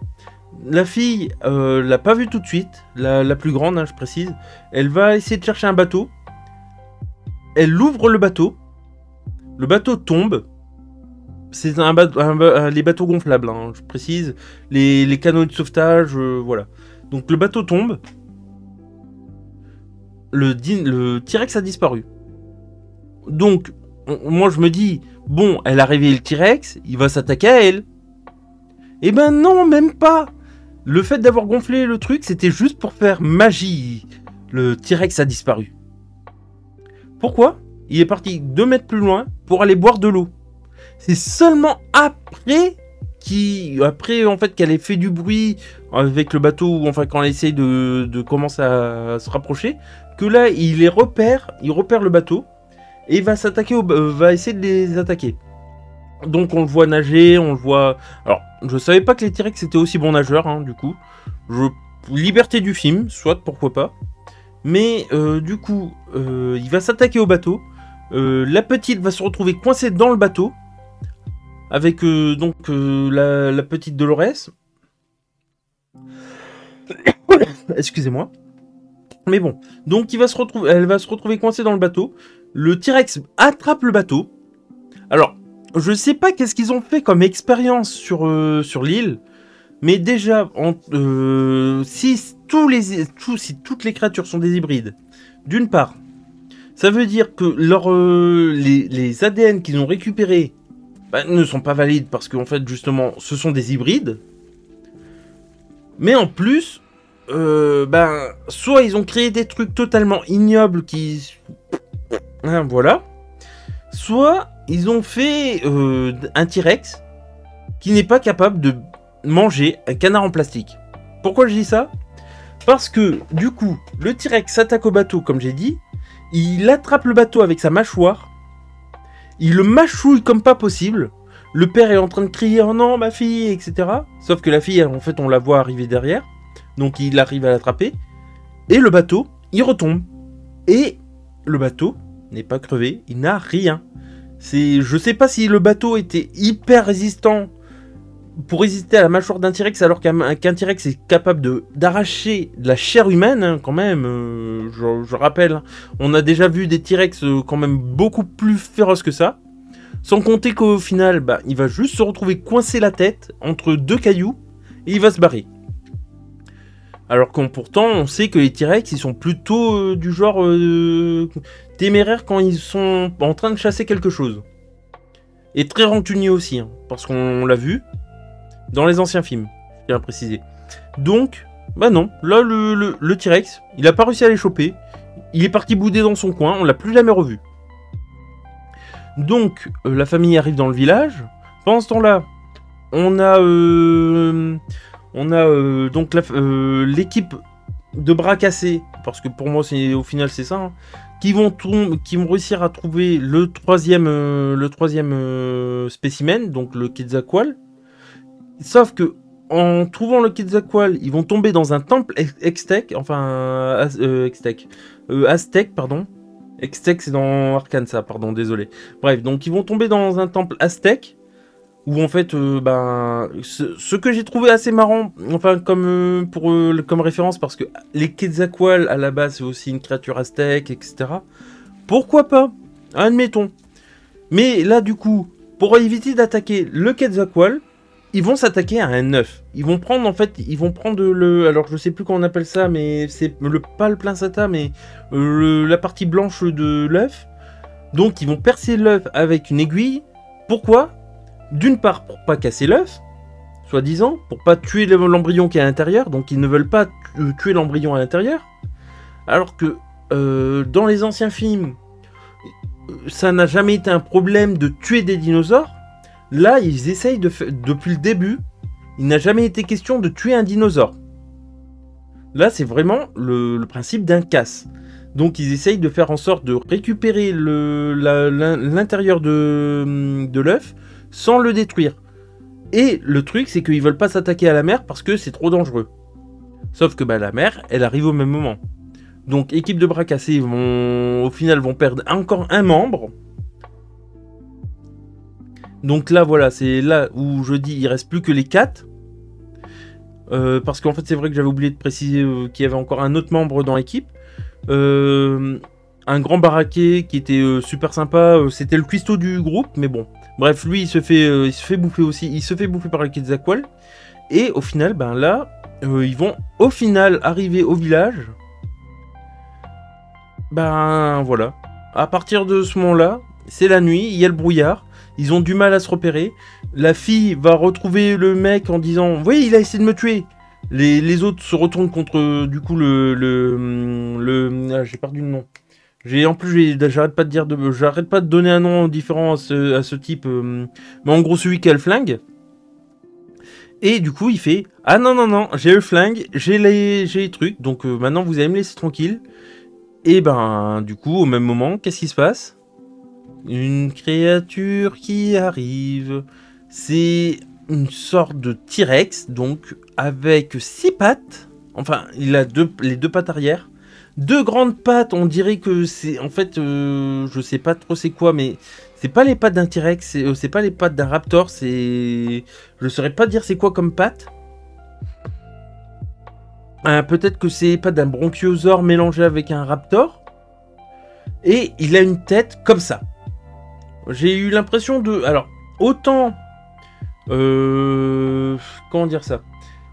La fille l'a pas vu tout de suite. La plus grande, hein, je précise. Elle va essayer de chercher un bateau. Elle ouvre le bateau. Le bateau tombe. C'est les bateaux gonflables, hein, je précise. Les canots de sauvetage, voilà. Donc le bateau tombe. Le T-Rex a disparu. Donc, moi je me dis, bon, elle a réveillé le T-Rex, il va s'attaquer à elle. Eh ben non, même pas. Le fait d'avoir gonflé le truc, c'était juste pour faire magie. Le T-Rex a disparu. Pourquoi? Il est parti 2 mètres plus loin pour aller boire de l'eau. C'est seulement après en fait qu'elle ait fait du bruit avec le bateau, ou enfin quand elle essaye de commencer à se rapprocher, que là il repère le bateau et va va essayer de les attaquer. Donc on le voit nager, on le voit. Alors je savais pas que les T-Rex étaient aussi bons nageurs, hein, du coup. Liberté du film, soit, pourquoi pas. Mais du coup, il va s'attaquer au bateau. La petite va se retrouver coincée dans le bateau. Avec la petite Dolores. Excusez-moi. Mais bon. Donc elle va se retrouver coincée dans le bateau. Le T-Rex attrape le bateau. Alors, je sais pas qu'est-ce qu'ils ont fait comme expérience sur l'île. Mais déjà, si toutes les créatures sont des hybrides, d'une part, ça veut dire que les ADN qu'ils ont récupérés ne sont pas valides parce qu'en fait, justement, ce sont des hybrides. Mais en plus, soit ils ont créé des trucs totalement ignobles hein, voilà. Soit ils ont fait un T-Rex qui n'est pas capable de manger un canard en plastique. Pourquoi je dis ça? Parce que, du coup, le T-Rex s'attaque au bateau, comme j'ai dit. Il attrape le bateau avec sa mâchoire. Il le mâchouille comme pas possible. Le père est en train de crier « Oh non, ma fille !» etc. Sauf que la fille, en fait, on la voit arriver derrière. Donc il arrive à l'attraper. Et le bateau, il retombe. Et le bateau n'est pas crevé. Il n'a rien. Je sais pas si le bateau était hyper résistant pour résister à la mâchoire d'un T-Rex, alors qu'un T-Rex est capable d'arracher de la chair humaine, hein, quand même. Je rappelle, on a déjà vu des T-Rex quand même beaucoup plus féroces que ça. Sans compter qu'au final, il va juste se retrouver coincé la tête entre 2 cailloux et il va se barrer. Alors pourtant, on sait que les T-Rex, ils sont plutôt du genre téméraires quand ils sont en train de chasser quelque chose. Et très rancuniers aussi, hein, parce qu'on l'a vu dans les anciens films, je tiens à préciser. Donc, non, là le T-Rex, il a pas réussi à les choper. Il est parti bouder dans son coin, on l'a plus jamais revu. Donc, la famille arrive dans le village. Pendant ce temps-là, on a donc l'équipe de bras cassés, parce que pour moi, au final, c'est ça, hein, qui vont réussir à trouver le troisième spécimen, donc le Quetzalcoatl. Sauf que, en trouvant le Quetzalcoatl, ils vont tomber dans un temple aztèque, pardon. Aztèque, c'est dans Arcane, ça, pardon, désolé. Bref, donc ils vont tomber dans un temple aztèque, où en fait, ce que j'ai trouvé assez marrant, enfin, comme référence, parce que les Quetzalcoatl, à la base, c'est aussi une créature aztèque, etc. Pourquoi pas? Admettons. Mais là, du coup, pour éviter d'attaquer le Quetzalcoatl, ils vont s'attaquer à un œuf. Ils vont prendre alors je sais plus comment on appelle ça, mais c'est pas le placenta, mais la partie blanche de l'œuf. Donc ils vont percer l'œuf avec une aiguille. Pourquoi? D'une part pour pas casser l'œuf, soi-disant, pour pas tuer l'embryon qui est à l'intérieur. Donc ils ne veulent pas tuer l'embryon à l'intérieur. Alors que dans les anciens films, ça n'a jamais été un problème de tuer des dinosaures, là, ils essayent depuis le début, il n'a jamais été question de tuer un dinosaure. Là, c'est vraiment le principe d'un casse. Donc, ils essayent de faire en sorte de récupérer l'intérieur de l'œuf sans le détruire. Et le truc, c'est qu'ils veulent pas s'attaquer à la mer parce que c'est trop dangereux. Sauf que la mer, elle arrive au même moment. Donc, équipe de bras cassés au final, vont perdre encore un membre. Donc là, voilà, c'est là où je dis, il reste plus que les 4. Parce qu'en fait, c'est vrai que j'avais oublié de préciser qu'il y avait encore un autre membre dans l'équipe. Un grand baraquet qui était super sympa. C'était le cuistot du groupe, mais bon. Bref, lui, il se fait bouffer aussi. Il se fait bouffer par les Quetzalcoatl. Et au final, là, ils vont au final arriver au village. Voilà. À partir de ce moment-là, c'est la nuit, il y a le brouillard. Ils ont du mal à se repérer. La fille va retrouver le mec en disant « Oui, il a essayé de me tuer !» Les autres se retournent contre, du coup, j'ai perdu le nom. En plus, j'arrête pas de donner un nom différent à ce type. Mais en gros, celui qui a le flingue. Et du coup, il fait « Ah non, non, non, j'ai le flingue, j'ai les trucs, donc maintenant, vous allez me laisser tranquille. » Et du coup, au même moment, qu'est-ce qui se passe ? Une créature qui arrive. C'est une sorte de T-Rex, donc avec 6 pattes. Enfin, il a les 2 pattes arrière. 2 grandes pattes, on dirait que c'est... En fait, je sais pas trop c'est quoi, mais c'est pas les pattes d'un T-Rex, c'est pas les pattes d'un raptor, c'est... Je saurais pas dire c'est quoi comme pattes. Peut-être que c'est les pattes d'un bronchiosaure mélangé avec un raptor. Et il a une tête comme ça. J'ai eu l'impression de... Alors, autant... comment dire ça?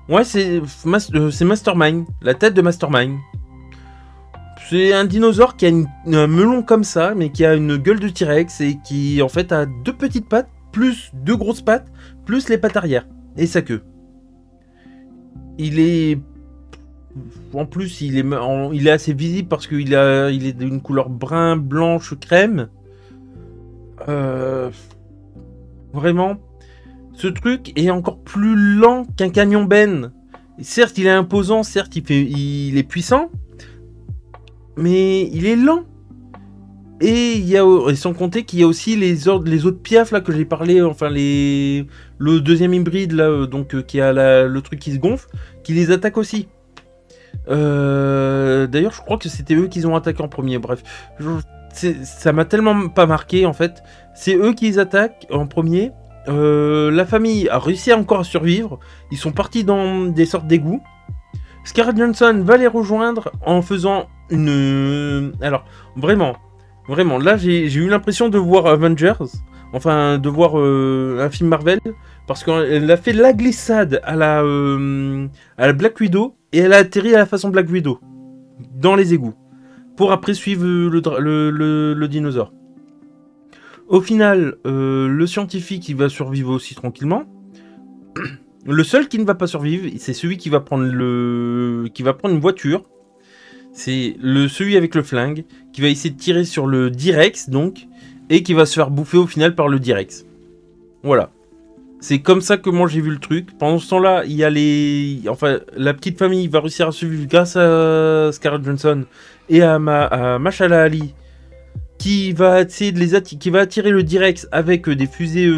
Ouais, c'est Mastermind. La tête de Mastermind. C'est un dinosaure qui a un melon comme ça, mais qui a une gueule de T-Rex et qui, en fait, a 2 petites pattes, plus 2 grosses pattes, plus les pattes arrière. Et sa queue. Il est... En plus, il est assez visible parce qu'il est d'une couleur brun, blanche, crème. Vraiment, ce truc est encore plus lent qu'un camion Ben. Certes, il est imposant, certes, il est puissant, mais il est lent. Et sans compter qu'il y a aussi les autres piafs là que j'ai parlé, enfin le deuxième hybride là, qui a le truc qui se gonfle, qui les attaque aussi. D'ailleurs, je crois que c'était eux qui ont attaqué en premier. Bref, ça m'a tellement pas marqué en fait. C'est eux qui les attaquent en premier. La famille a réussi encore à survivre. Ils sont partis dans des sortes d'égouts. Scarlett Johansson va les rejoindre en faisant une... Alors, vraiment, là j'ai eu l'impression de voir Avengers. Enfin, de voir un film Marvel. Parce qu'elle a fait la glissade à la Black Widow. Et elle a atterri à la façon Black Widow. Dans les égouts. Pour après suivre le dinosaure. Au final, le scientifique il va survivre aussi tranquillement. Le seul qui ne va pas survivre, c'est celui qui va prendre une voiture. C'est celui avec le flingue qui va essayer de tirer sur le D-Rex donc et qui va se faire bouffer au final par le D-Rex. Voilà. C'est comme ça que moi j'ai vu le truc. Pendant ce temps-là, il y a la petite famille va réussir à survivre grâce à Scarlett Johansson et à Mahershala Ali qui va essayer de qui va attirer le D-Rex avec des fusées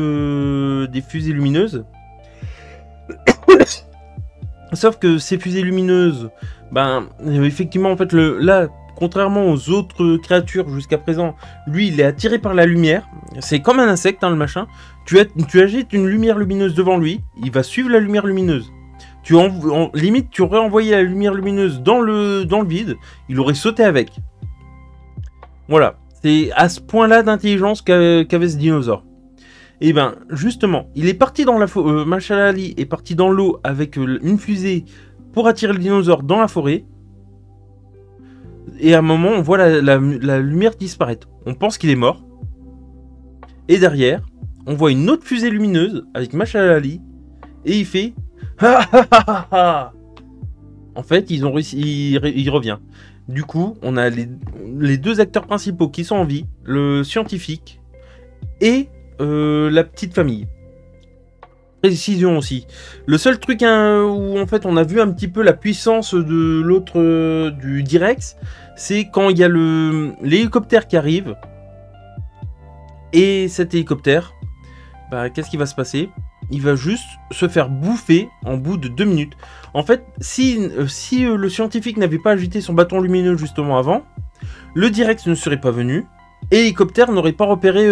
lumineuses. Sauf que ces fusées lumineuses, effectivement, en fait, là, contrairement aux autres créatures jusqu'à présent, lui, il est attiré par la lumière. C'est comme un insecte, hein, le machin. Tu agites une lumière lumineuse devant lui, il va suivre la lumière lumineuse. Limite, tu aurais envoyé la lumière lumineuse dans le vide, il aurait sauté avec. Voilà. C'est à ce point-là d'intelligence qu'avait ce dinosaure. Et justement, il est parti dans la forêt. Mahershala Ali est parti dans l'eau avec une fusée pour attirer le dinosaure dans la forêt. Et à un moment, on voit la lumière disparaître. On pense qu'il est mort. Et derrière, on voit une autre fusée lumineuse avec Mahershala Ali. Et il fait... En fait, ils ont réussi, il revient. Du coup, on a les deux acteurs principaux qui sont en vie, le scientifique et la petite famille. Précision aussi. Le seul truc où en fait on a vu un petit peu la puissance de l'autre du Direx, c'est quand il y a l'hélicoptère qui arrive. Et cet hélicoptère, bah, qu'est-ce qui va se passer? Il va juste se faire bouffer en bout de 2 minutes. En fait, si le scientifique n'avait pas agité son bâton lumineux justement avant, le Direx ne serait pas venu et l'hélicoptère n'aurait pas repéré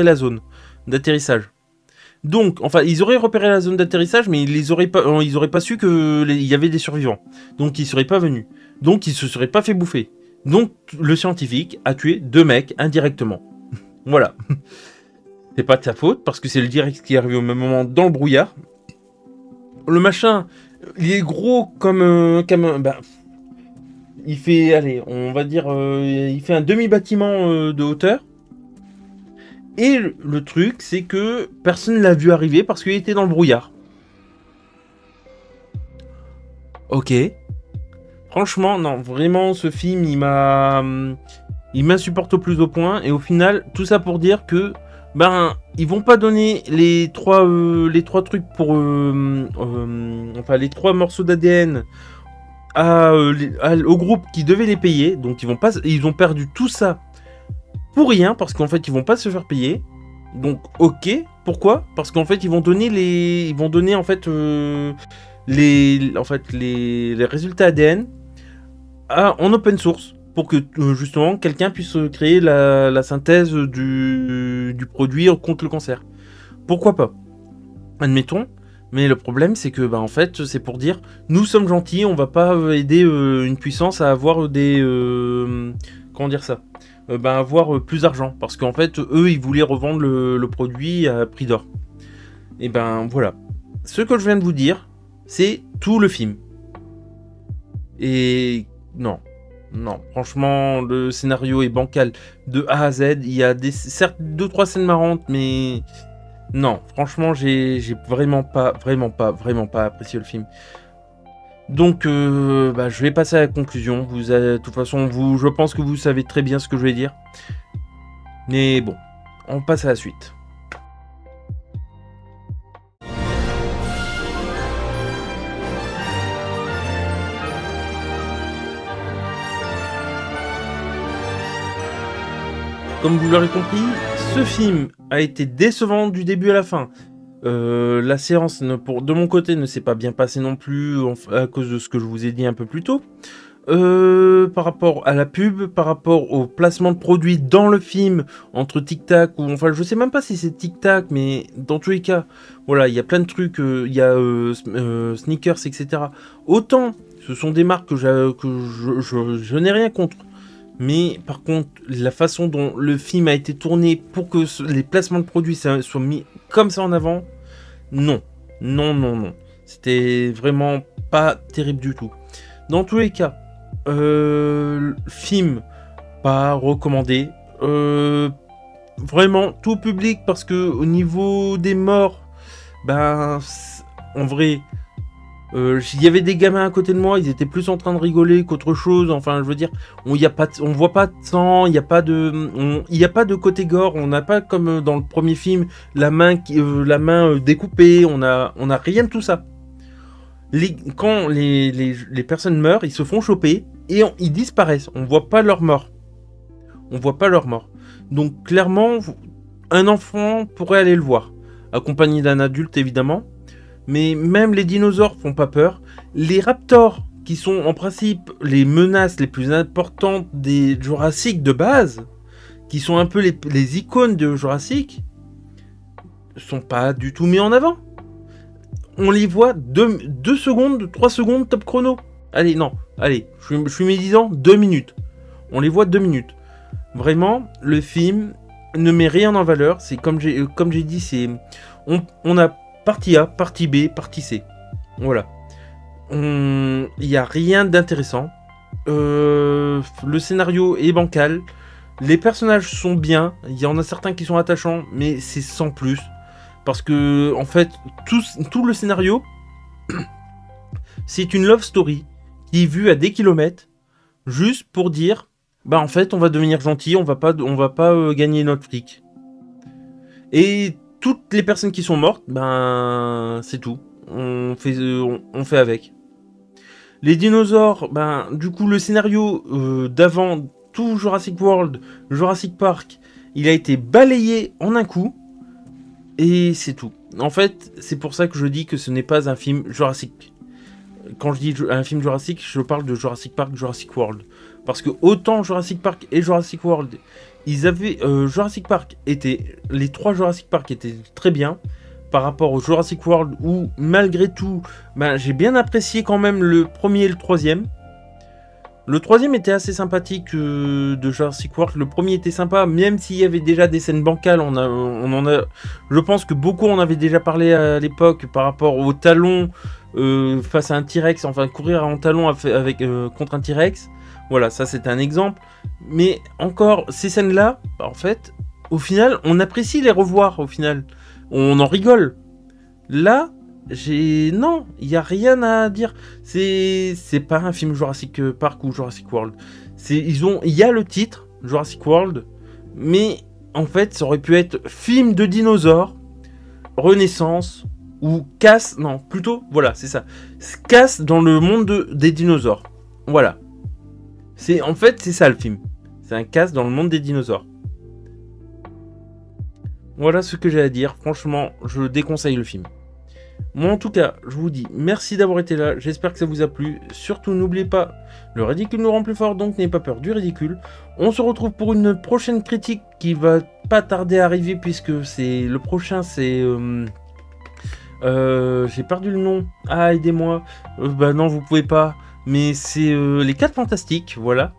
la zone d'atterrissage. Donc, enfin, ils auraient repéré la zone d'atterrissage, mais ils auraient pas su qu'il y avait des survivants. Donc, ils seraient pas venus. Donc, ils se seraient pas fait bouffer. Donc, le scientifique a tué 2 mecs indirectement. Voilà. C'est pas de sa faute, parce que c'est le Direx qui est arrivé au même moment dans le brouillard. Le machin, il est gros comme bah, il fait, allez, on va dire, il fait un demi-bâtiment de hauteur. Et le truc, c'est que personne ne l'a vu arriver parce qu'il était dans le brouillard. Ok. Franchement, non, vraiment, ce film, il m'insupporte au plus haut point. Et au final, tout ça pour dire que, ben, ils vont pas donner les trois trucs pour, enfin, les 3 morceaux d'ADN au groupe qui devait les payer. Donc, ils ont perdu tout ça. Pour rien, parce qu'en fait ils vont pas se faire payer. Donc ok, pourquoi? Parce qu'en fait ils vont donner en fait les résultats ADN en open source pour que justement quelqu'un puisse créer la synthèse du produit contre le cancer. Pourquoi pas? Admettons. Mais le problème c'est que bah en fait c'est pour dire nous sommes gentils, on va pas aider une puissance à avoir des comment dire ça? Avoir plus d'argent. Parce qu'en fait, eux, ils voulaient revendre le produit à prix d'or. Et ben voilà. Ce que je viens de vous dire, c'est tout le film. Et non. Non, franchement, le scénario est bancal de A à Z. Il y a certes 2-3 scènes marrantes, mais non, franchement, j'ai vraiment pas apprécié le film. Donc, je vais passer à la conclusion. De toute façon, je pense que vous savez très bien ce que je vais dire. Mais bon, on passe à la suite. Comme vous l'aurez compris, ce film a été décevant du début à la fin. La séance de mon côté ne s'est pas bien passée non plus à cause de ce que je vous ai dit un peu plus tôt. Par rapport à la pub, par rapport au placement de produits dans le film entre Tic Tac ou enfin je sais même pas si c'est Tic Tac, mais dans tous les cas, voilà, il y a plein de trucs, il y a Sneakers, etc. Autant ce sont des marques que je n'ai rien contre. Mais par contre, la façon dont le film a été tourné pour que les placements de produits soient mis comme ça en avant, non. Non, non, non. C'était vraiment pas terrible du tout. Dans tous les cas, film pas recommandé. Vraiment tout public parce que au niveau des morts, ben en vrai... il y avait des gamins à côté de moi, ils étaient plus en train de rigoler qu'autre chose. Enfin, je veux dire, on voit pas de sang, il n'y a pas de côté gore. On n'a pas comme dans le premier film la main découpée. On a rien de tout ça. Quand les personnes meurent, ils se font choper et ils disparaissent. On voit pas leur mort. Donc clairement, un enfant pourrait aller le voir, accompagné d'un adulte évidemment. Mais même les dinosaures font pas peur. Les raptors, qui sont en principe les menaces les plus importantes des Jurassic de base, qui sont un peu les icônes de Jurassic, sont pas du tout mis en avant. On les voit 2 secondes, 3 secondes top chrono. Allez, non, allez, je suis médisant, 2 minutes. On les voit 2 minutes. Vraiment, le film ne met rien en valeur. C'est comme j'ai dit, c'est on a partie A, partie B, partie C. Voilà. Il n'y a rien d'intéressant. Le scénario est bancal. Les personnages sont bien. Il y en a certains qui sont attachants, mais c'est sans plus. Parce que, en fait, tout le scénario, c'est une love story qui est vue à des kilomètres juste pour dire, bah en fait, on va devenir gentil, on va pas gagner notre fric. Et toutes les personnes qui sont mortes, ben c'est tout. On fait avec. Les dinosaures, ben du coup le scénario d'avant tout Jurassic World, Jurassic Park, il a été balayé en un coup. Et c'est tout. En fait, c'est pour ça que je dis que ce n'est pas un film Jurassic. Quand je dis un film Jurassic, je parle de Jurassic Park, Jurassic World. Parce que autant Jurassic Park et Jurassic World, ils avaient Jurassic Park était, les trois Jurassic Park étaient très bien par rapport au Jurassic World où malgré tout, ben, j'ai bien apprécié quand même le premier et le troisième. Le troisième était assez sympathique de Jurassic World. Le premier était sympa, même s'il y avait déjà des scènes bancales. Je pense que beaucoup en avaient déjà parlé à l'époque par rapport au talon face à un T-Rex, enfin courir en talon contre un T-Rex. Voilà, ça c'est un exemple. Mais encore, ces scènes-là, bah, en fait, au final, on apprécie les revoir. Au final, on en rigole. Là, non, il n'y a rien à dire. C'est pas un film Jurassic Park ou Jurassic World. Il y a le titre Jurassic World, mais en fait, ça aurait pu être film de dinosaures, Renaissance ou casse. Non, plutôt, voilà, c'est ça. Casse dans le monde des dinosaures. Voilà. En fait, c'est ça le film. C'est un casse dans le monde des dinosaures. Voilà ce que j'ai à dire. Franchement, je déconseille le film. Moi en tout cas, je vous dis merci d'avoir été là, j'espère que ça vous a plu. Surtout n'oubliez pas, le ridicule nous rend plus fort, donc n'ayez pas peur du ridicule. On se retrouve pour une prochaine critique qui va pas tarder à arriver puisque c'est le prochain, c'est... j'ai perdu le nom, ah aidez-moi. Bah non vous pouvez pas, mais c'est les 4 Fantastiques, voilà.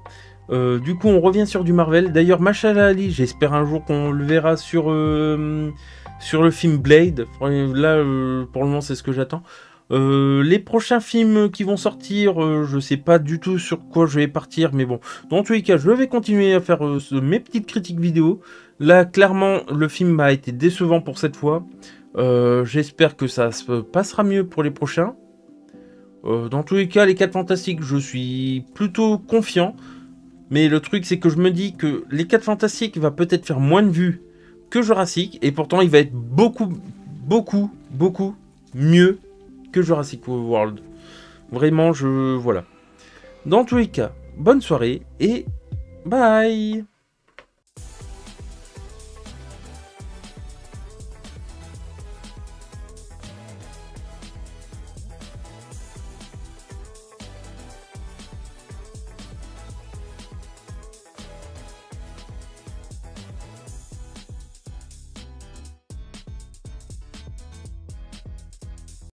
Du coup on revient sur du Marvel, d'ailleurs Mashallah Ali, j'espère un jour qu'on le verra sur le film Blade. Là, pour le moment, c'est ce que j'attends. Les prochains films qui vont sortir, je sais pas du tout sur quoi je vais partir, mais bon, dans tous les cas, je vais continuer à faire mes petites critiques vidéo. Là, clairement, le film a été décevant pour cette fois. J'espère que ça se passera mieux pour les prochains. Dans tous les cas, les 4 Fantastiques, je suis plutôt confiant. Mais le truc, c'est que je me dis que les 4 Fantastiques va peut-être faire moins de vues que Jurassic, et pourtant il va être beaucoup mieux que Jurassic World. Vraiment, voilà. Dans tous les cas, bonne soirée et bye.